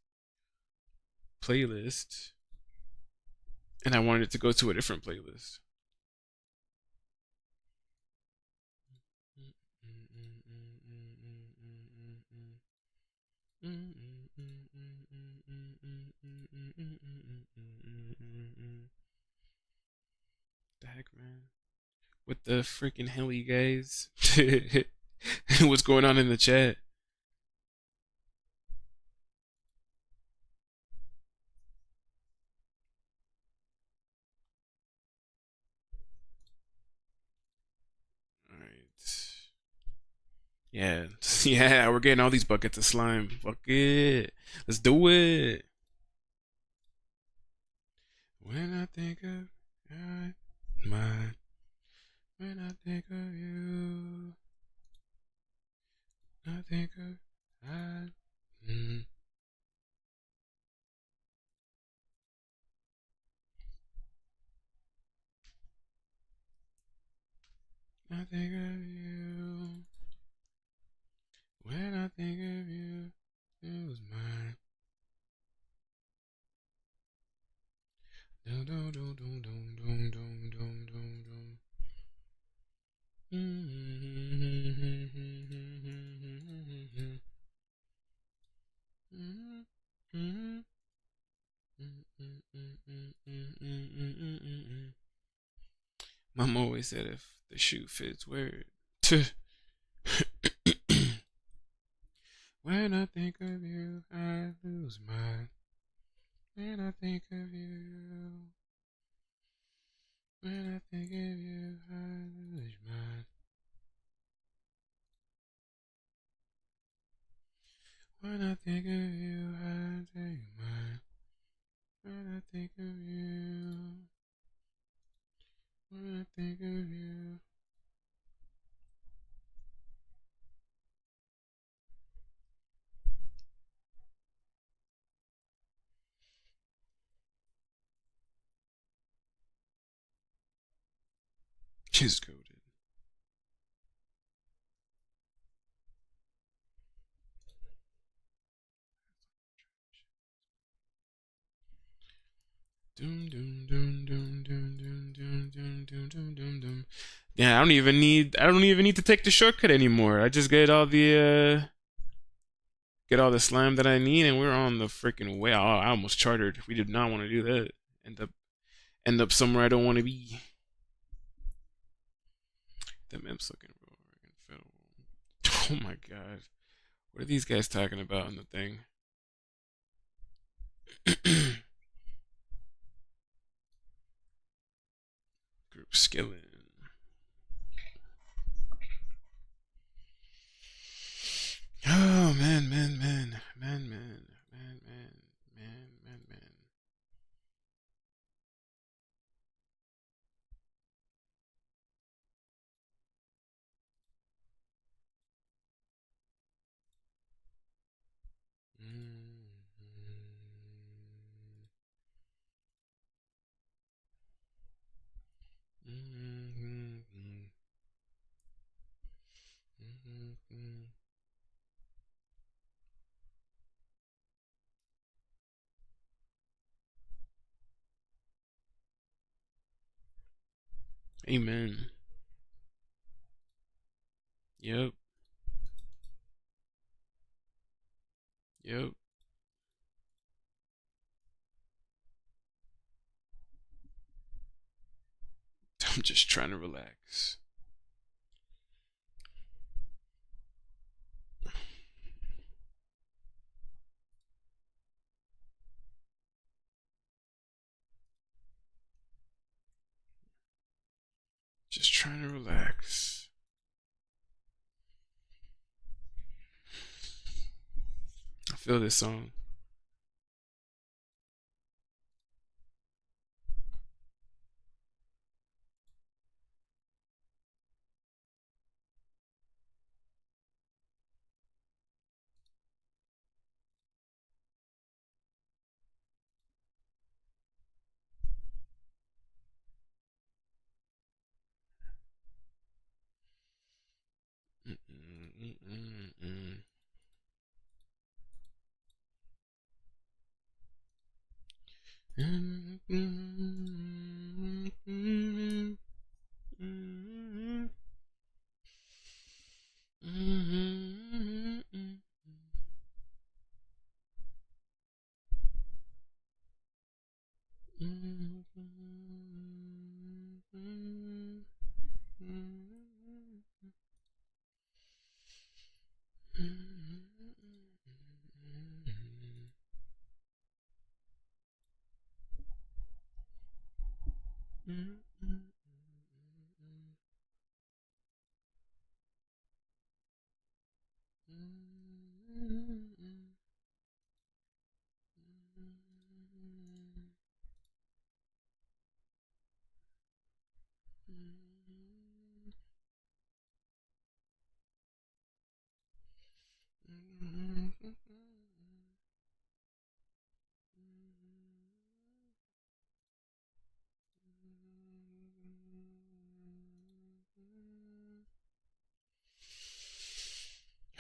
playlist, and I wanted it to go to a different playlist. The heck, man? What the freaking hell, you guys? What's going on in the chat? Yeah, yeah, we're getting all these buckets of slime. Fuck it. Let's do it. When I think of God, mine. When I think of you, I think of God. Mm. I think of you. When I think of you, it was mine. Dum dum dum dum dum dum dum dum dum dum. Mom always said if the shoe fits, wear it. When I think of you, I lose mine. When I think of you, when I think of you, I lose mine. When I think of you, I take mine. When I think of you, when I think of you. She's coded. Doom doom doom doom doom doom doom doom doom doom doom doom. Yeah, I don't even need to take the shortcut anymore. I just get all the slime that I need and we're on the freaking way. Oh, I almost chartered. We did not want to do that. End up end up somewhere I don't want to be. Them imps looking real federal. Oh my god. What are these guys talking about in the thing? Group skilling. Oh man. Amen. Yep. Yep. I'm just trying to relax. Just trying to relax. I feel this song.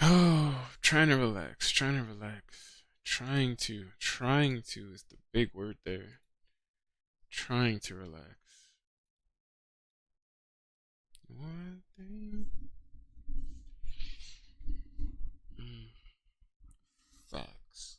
Oh, trying to relax, trying to relax. Trying to is the big word there. Trying to relax. One thing. Facts.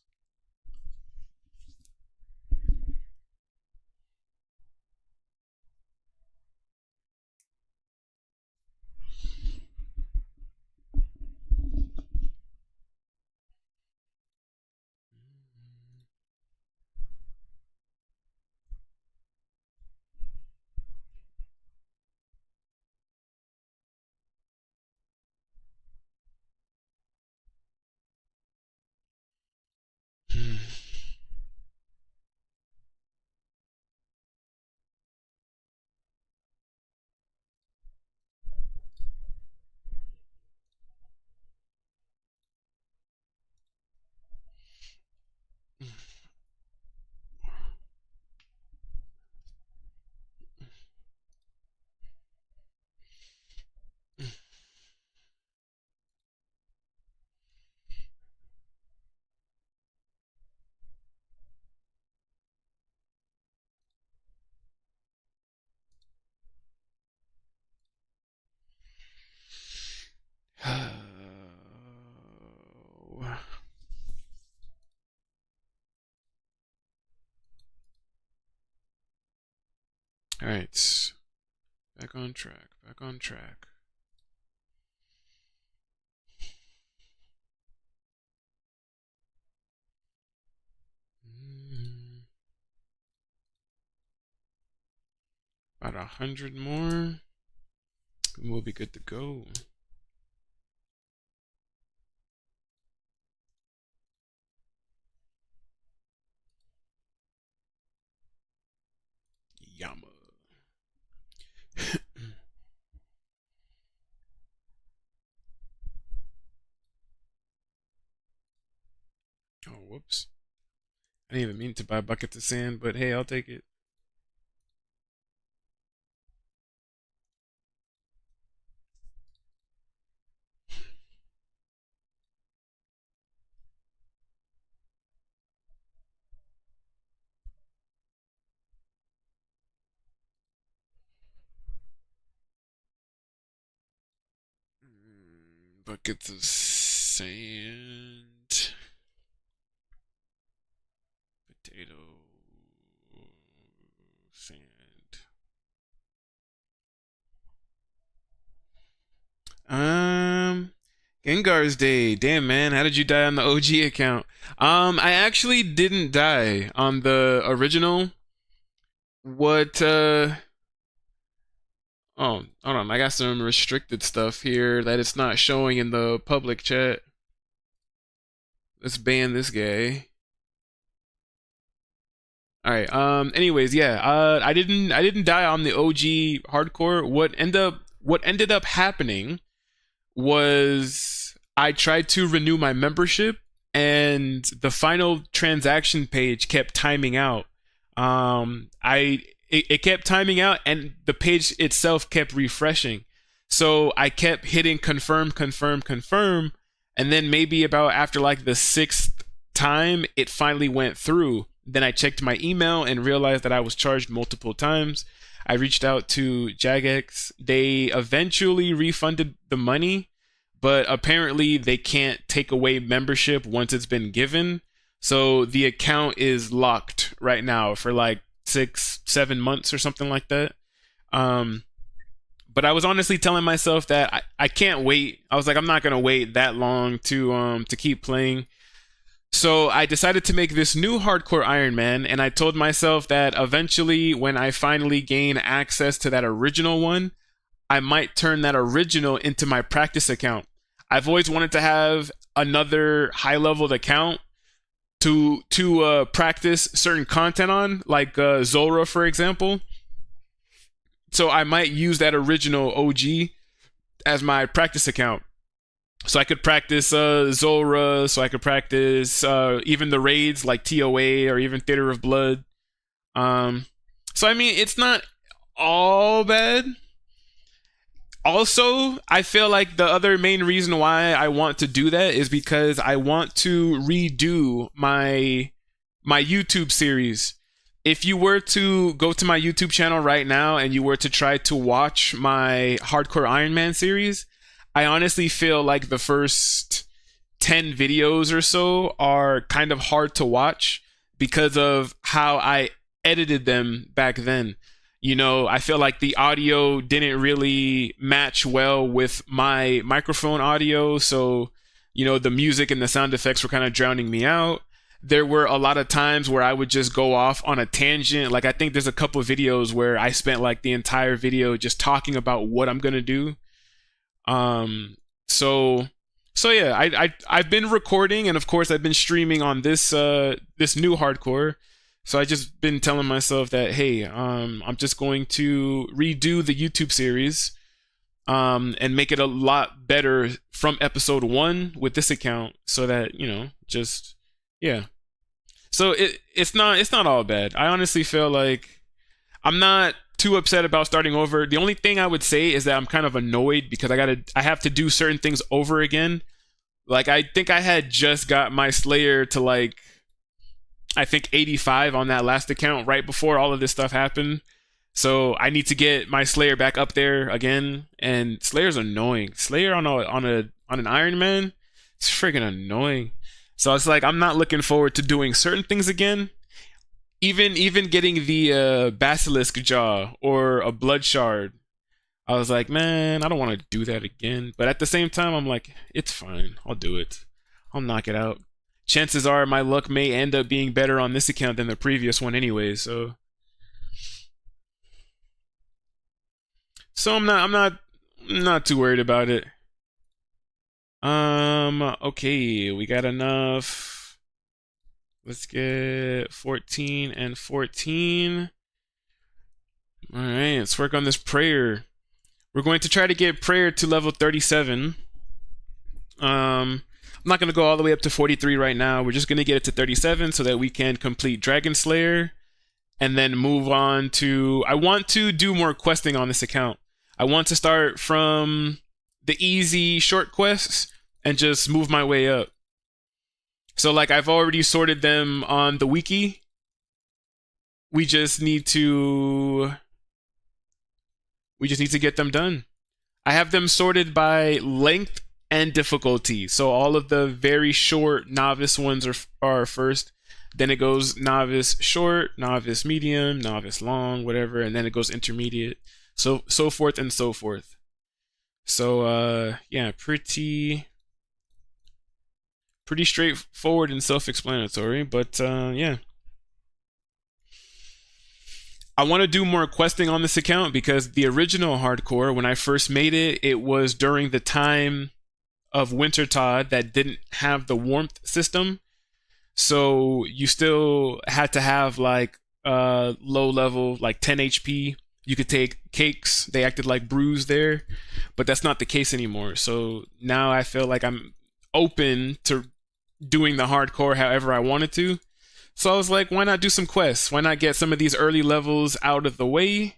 All right, back on track. Back on track. About 100 more, and we'll be good to go. Yama. Oh, whoops. I didn't even mean to buy buckets of sand, but hey, I'll take it. Buckets of sand. Potato. Sand. Gengar's Day. Damn, man, how did you die on the OG account? I actually didn't die on the original. What, Oh, hold on. I got some restricted stuff here that it's not showing in the public chat. Let's ban this guy. All right. Anyways, yeah. I didn't die on the OG hardcore. What ended up happening was I tried to renew my membership, and the final transaction page kept timing out. It kept timing out, and the page itself kept refreshing. So I kept hitting confirm, confirm, confirm, and then maybe about after like the sixth time, it finally went through. Then I checked my email and realized that I was charged multiple times. I reached out to Jagex. They eventually refunded the money, but apparently they can't take away membership once it's been given. So the account is locked right now for like 6-7 months or something like that. But I was honestly telling myself that I can't wait. I was like, I'm not gonna wait that long to keep playing. So I decided to make this new hardcore Ironman, and I told myself that eventually, when I finally gain access to that original one, I might turn that original into my practice account. I've always wanted to have another high leveled account to practice certain content on, like Zora, for example. So I might use that original OG as my practice account. So I could practice Zora, so I could practice even the raids like TOA or even Theater of Blood. Um, so I mean, it's not all bad. Also, I feel like the other main reason why I want to do that is because I want to redo my YouTube series. If you were to go to my YouTube channel right now and you were to try to watch my Hardcore Ironman series, I honestly feel like the first 10 videos or so are kind of hard to watch because of how I edited them back then. You know, I feel like the audio didn't really match well with my microphone audio. So, you know, the music and the sound effects were kind of drowning me out. There were a lot of times where I would just go off on a tangent. Like, I think there's a couple of videos where I spent like the entire video just talking about what I'm going to do. Um, so, so yeah, I've been recording, and of course I've been streaming on this new hardcore. So I just been telling myself that, hey, I'm just going to redo the YouTube series, and make it a lot better from episode 1 with this account, so that, you know, just, yeah. So it's not all bad. I honestly feel like I'm not too upset about starting over. The only thing I would say is that I'm kind of annoyed because I have to do certain things over again. Like, I think I had just got my Slayer to like, I think 85 on that last account right before all of this stuff happened. So I need to get my Slayer back up there again, and Slayer's annoying. Slayer on an Ironman, it's friggin' annoying. So it's like I'm not looking forward to doing certain things again. Even getting the basilisk jaw or a blood shard. I was like, man, I don't want to do that again. But at the same time, I'm like, it's fine. I'll do it. I'll knock it out. Chances are my luck may end up being better on this account than the previous one anyway. So I'm not too worried about it. Okay, we got enough. Let's get 14 and 14. All right, let's work on this prayer. We're going to try to get prayer to level 37. I'm not going to go all the way up to 43 right now. We're just going to get it to 37 so that we can complete Dragon Slayer and then move on to... I want to do more questing on this account. I want to start from the easy short quests and just move my way up. So like I've already sorted them on the wiki. We just need to get them done. I have them sorted by length and difficulty. So all of the very short novice ones are first. Then it goes novice short, novice medium, novice long, whatever, and then it goes intermediate. So forth and so forth. So yeah, pretty straightforward and self-explanatory, but yeah. I want to do more questing on this account because the original hardcore, when I first made it, it was during the time of Wintertodt that didn't have the warmth system. So you still had to have like low level, like 10 HP. You could take cakes. They acted like brews there, but that's not the case anymore. So now I feel like I'm open to doing the hardcore however I wanted to. So I was like, why not do some quests? Why not get some of these early levels out of the way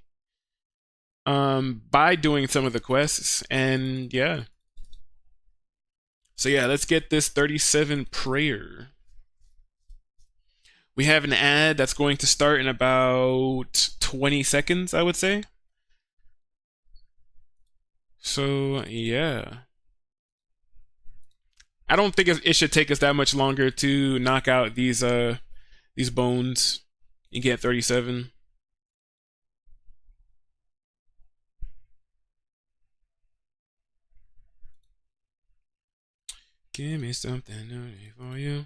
by doing some of the quests? And yeah. So yeah, let's get this 37 prayer. We have an ad that's going to start in about 20 seconds, I would say. So yeah. I don't think it should take us that much longer to knock out these bones and get 37. Give me something new for you.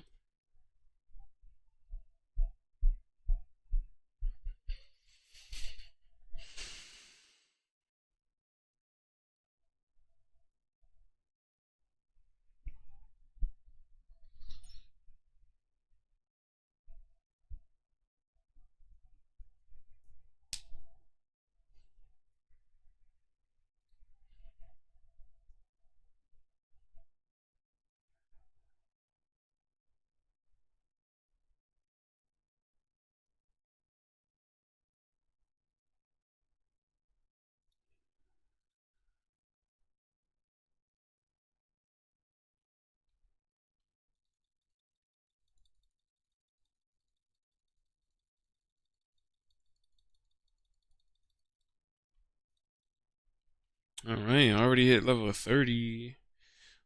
All right, already hit level 30.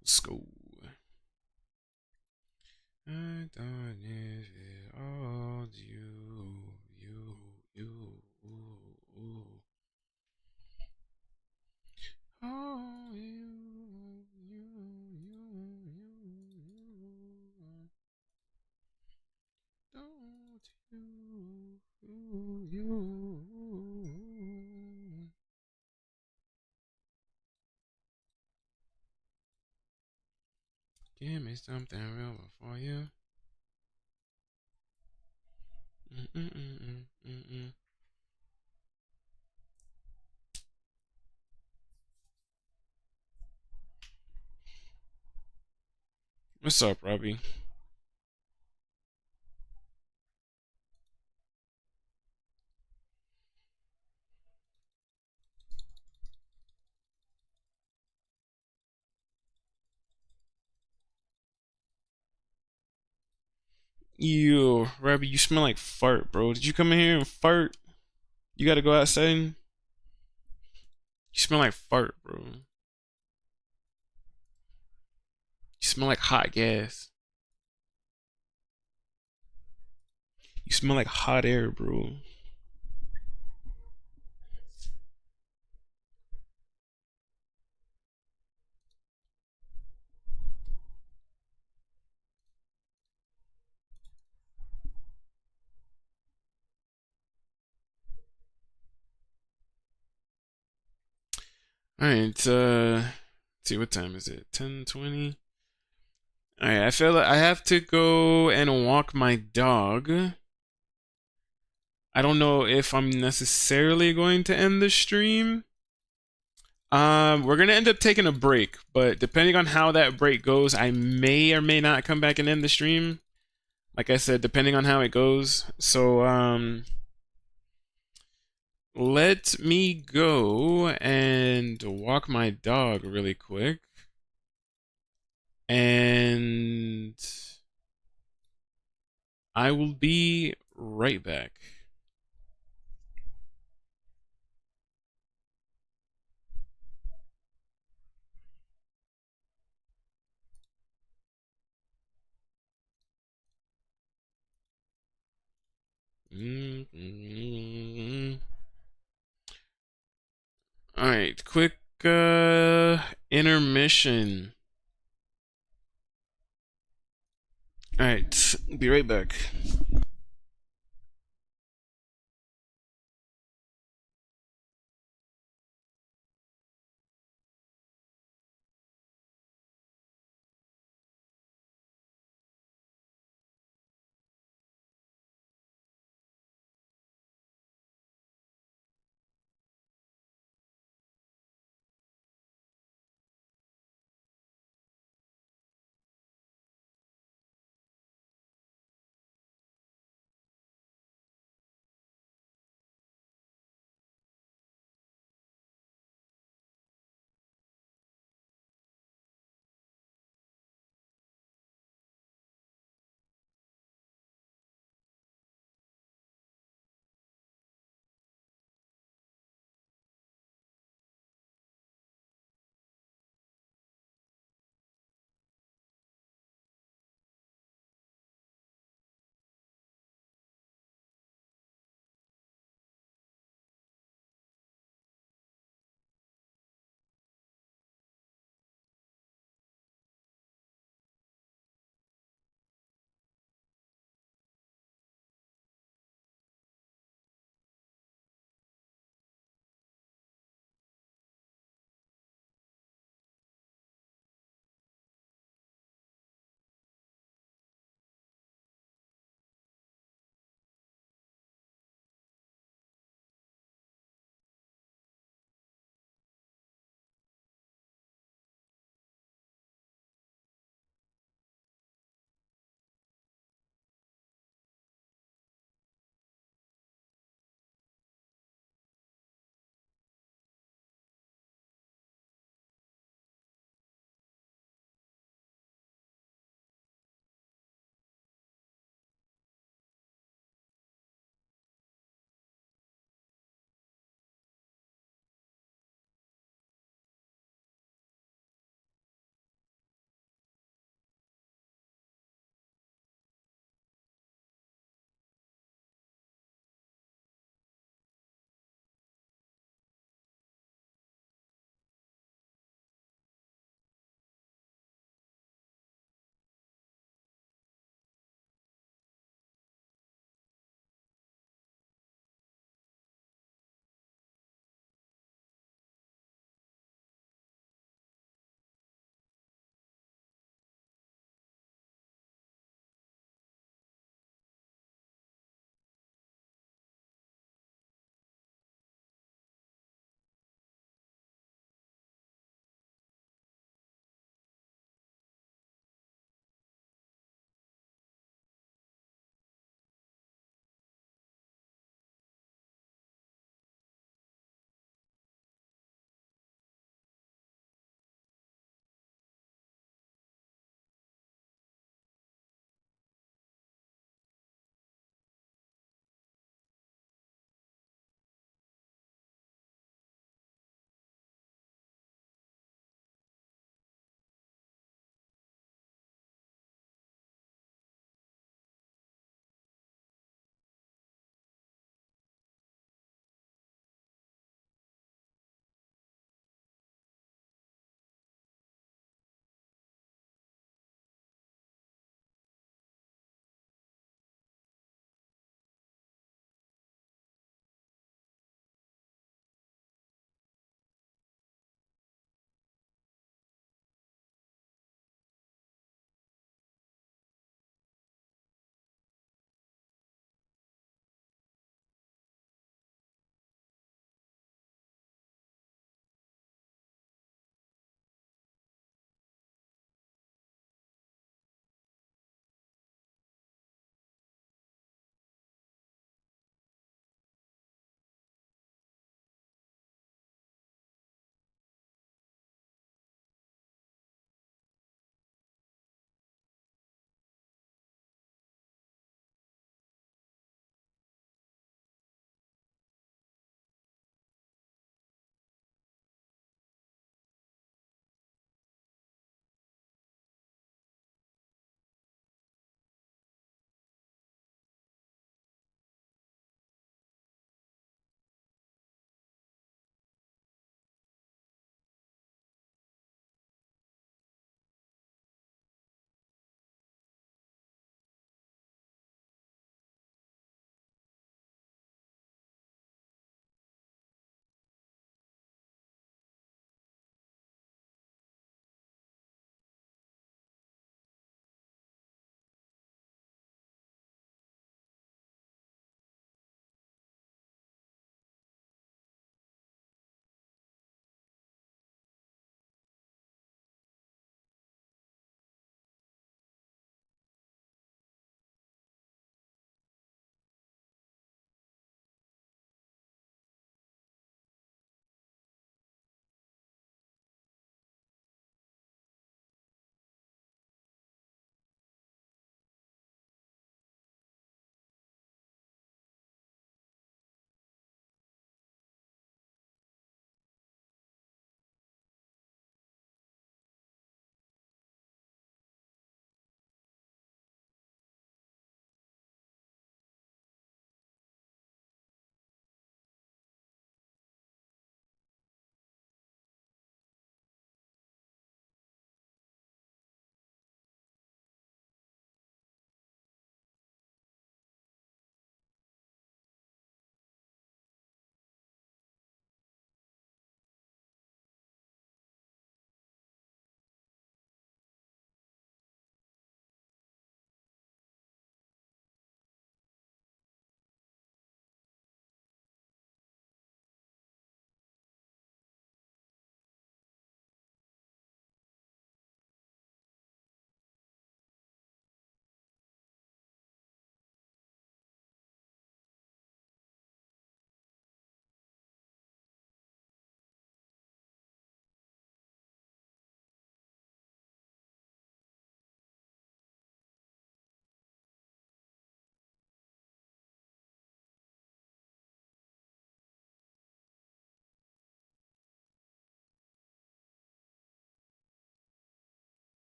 Let's go. I thought it all ooh. Oh, don't you. Give me something real before you. Mm-mm-mm-mm-mm. What's up, Robbie? Yo, Robbie, you smell like fart, bro. Did you come in here and fart? You gotta go outside. You smell like fart, bro. You smell like hot gas. You smell like hot air, bro. Alright, let's see, what time is it? 10:20. Alright, I feel like I have to go and walk my dog. I don't know if I'm necessarily going to end the stream. We're gonna end up taking a break, but depending on how that break goes, I may or may not come back and end the stream. Like I said, depending on how it goes. So, let me go and walk my dog really quick. And I will be right back. All right, quick intermission. All right, be right back.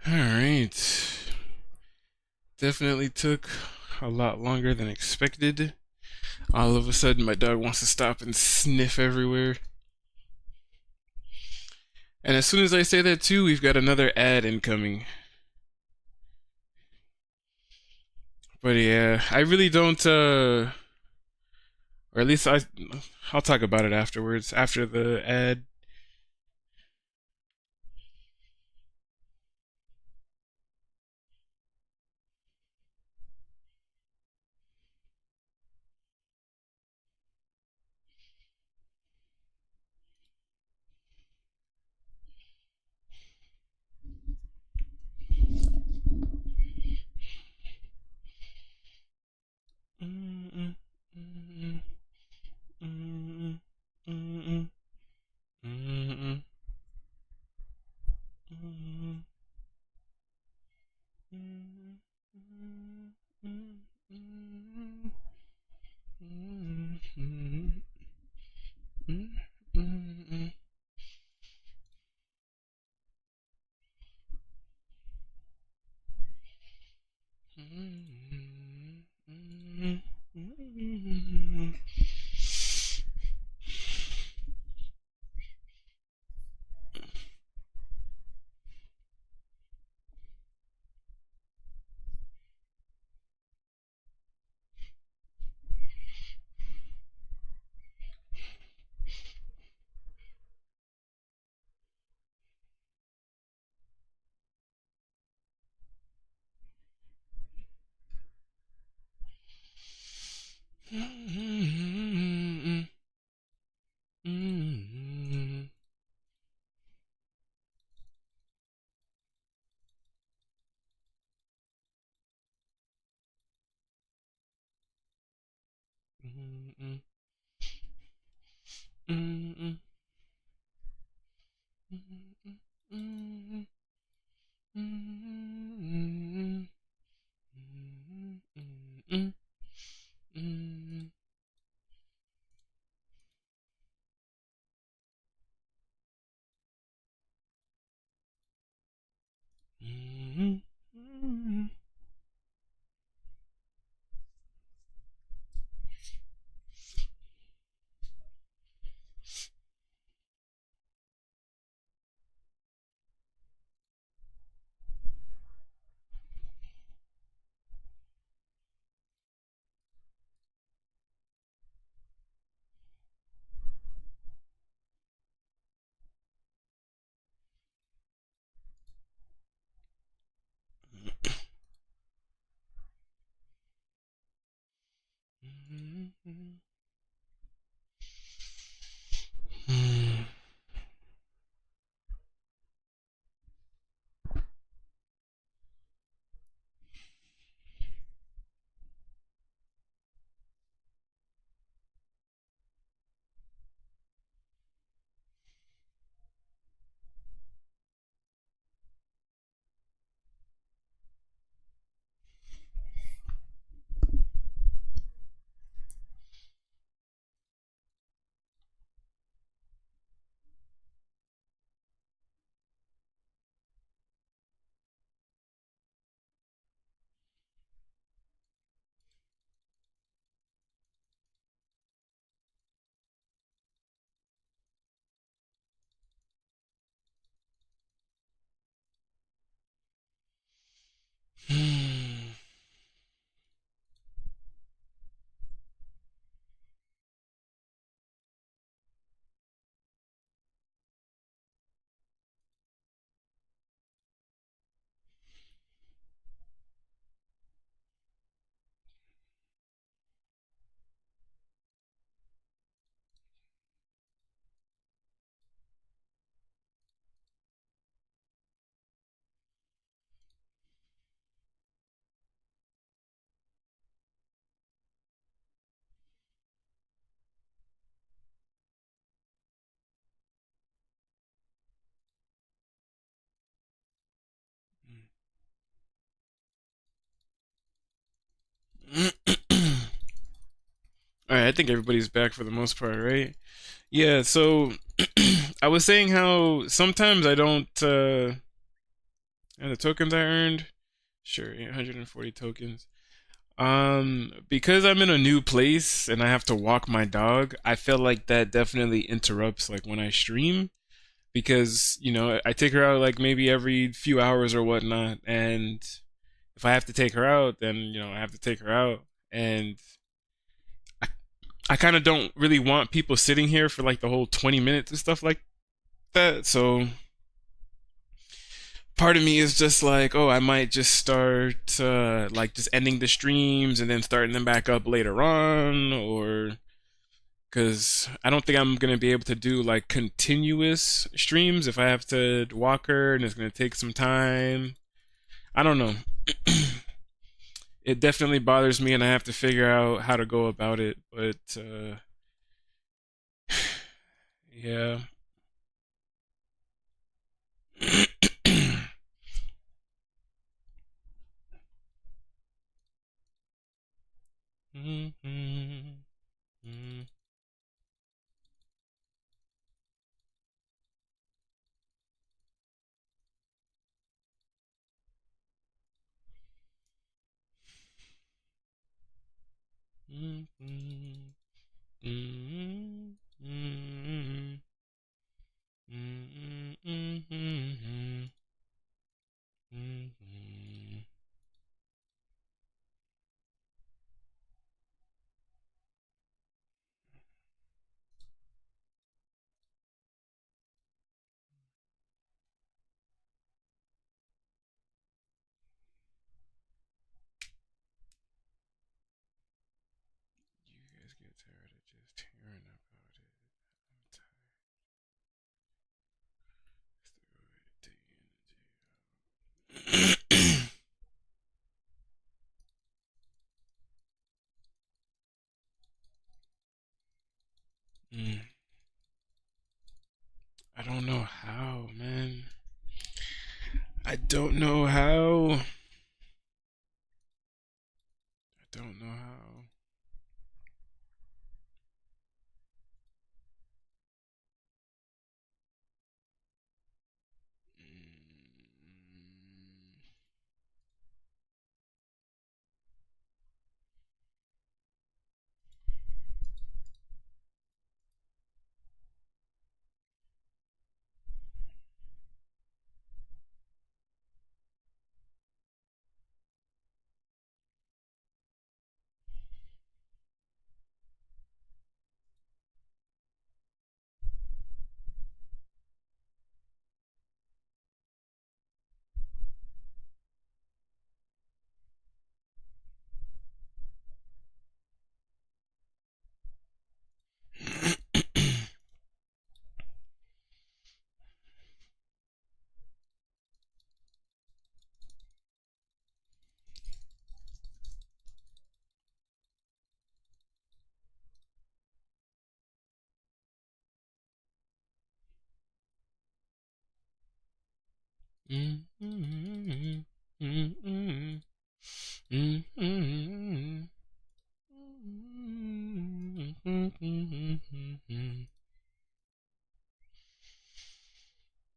All right. Definitely took a lot longer than expected. All of a sudden, my dog wants to stop and sniff everywhere. And as soon as I say that too, we've got another ad incoming. But yeah, I really don't or at least I'll talk about it afterwards, after the ad. Mm-mm, mm-mm, mm-mm, mm-mm, mm-mm, mm-mm, mm-mm, mm-mm, mm-mm, mm-mm. All right, I think everybody's back for the most part, right? Yeah, so I was saying how sometimes I don't And the tokens I earned, sure, 840 tokens. Because I'm in a new place and I have to walk my dog, I feel like that definitely interrupts like when I stream because, I take her out like maybe every few hours or whatnot, and if I have to take her out, then, I have to take her out. And I, I kind of don't really want people sitting here for like the whole 20 minutes and stuff like that. So part of me is just like, oh, I might just start like just ending the streams and then starting them back up later on, or because I don't think I'm gonna be able to do like continuous streams if I have to walk her and it's gonna take some time. I don't know. It definitely bothers me, and I have to figure out how to go about it. But yeah. You guys get tired of just hearing about it. I'm tired. Take energy. Mm, I don't know how, man. I don't know how. I don't know how.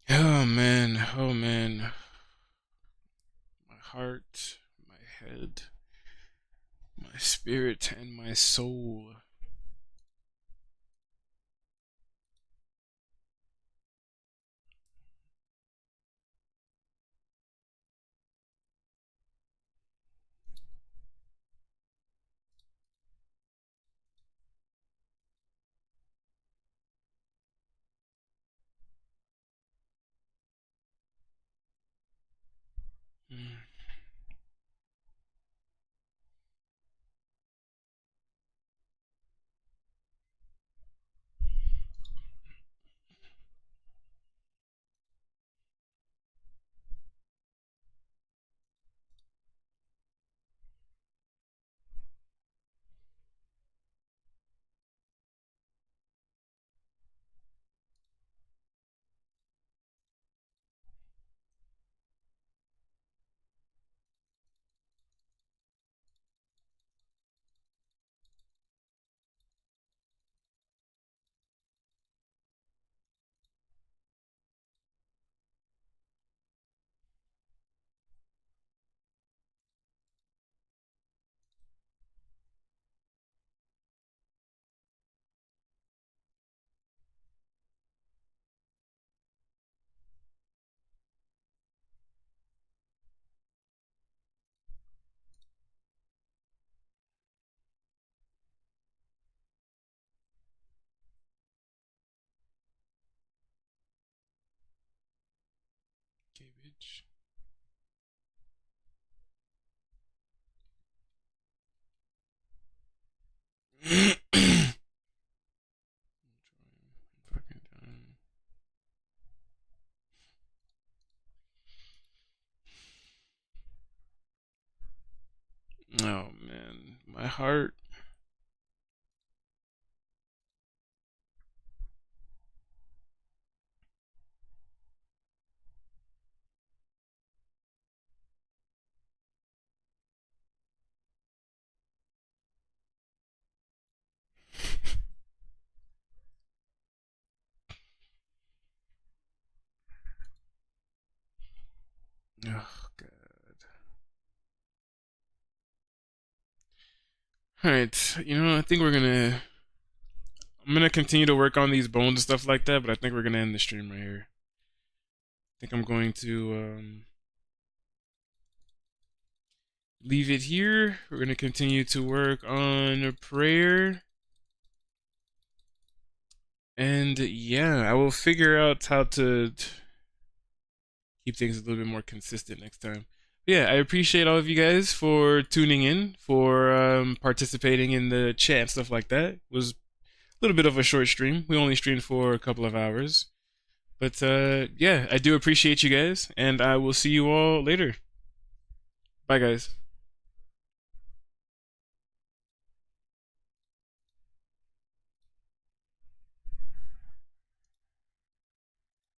Oh man, oh man. My heart, my head, my spirit, and my soul. Mm. heart. Oh god. Alright, I think I'm gonna continue to work on these bones and stuff like that, but I think we're gonna end the stream right here. I think I'm going to leave it here. We're gonna continue to work on a prayer. And yeah, I will figure out how to keep things a little bit more consistent next time. Yeah, I appreciate all of you guys for tuning in, for participating in the chat and stuff like that. It was a little bit of a short stream. We only streamed for a couple of hours. But yeah, I do appreciate you guys, and I will see you all later. Bye, guys.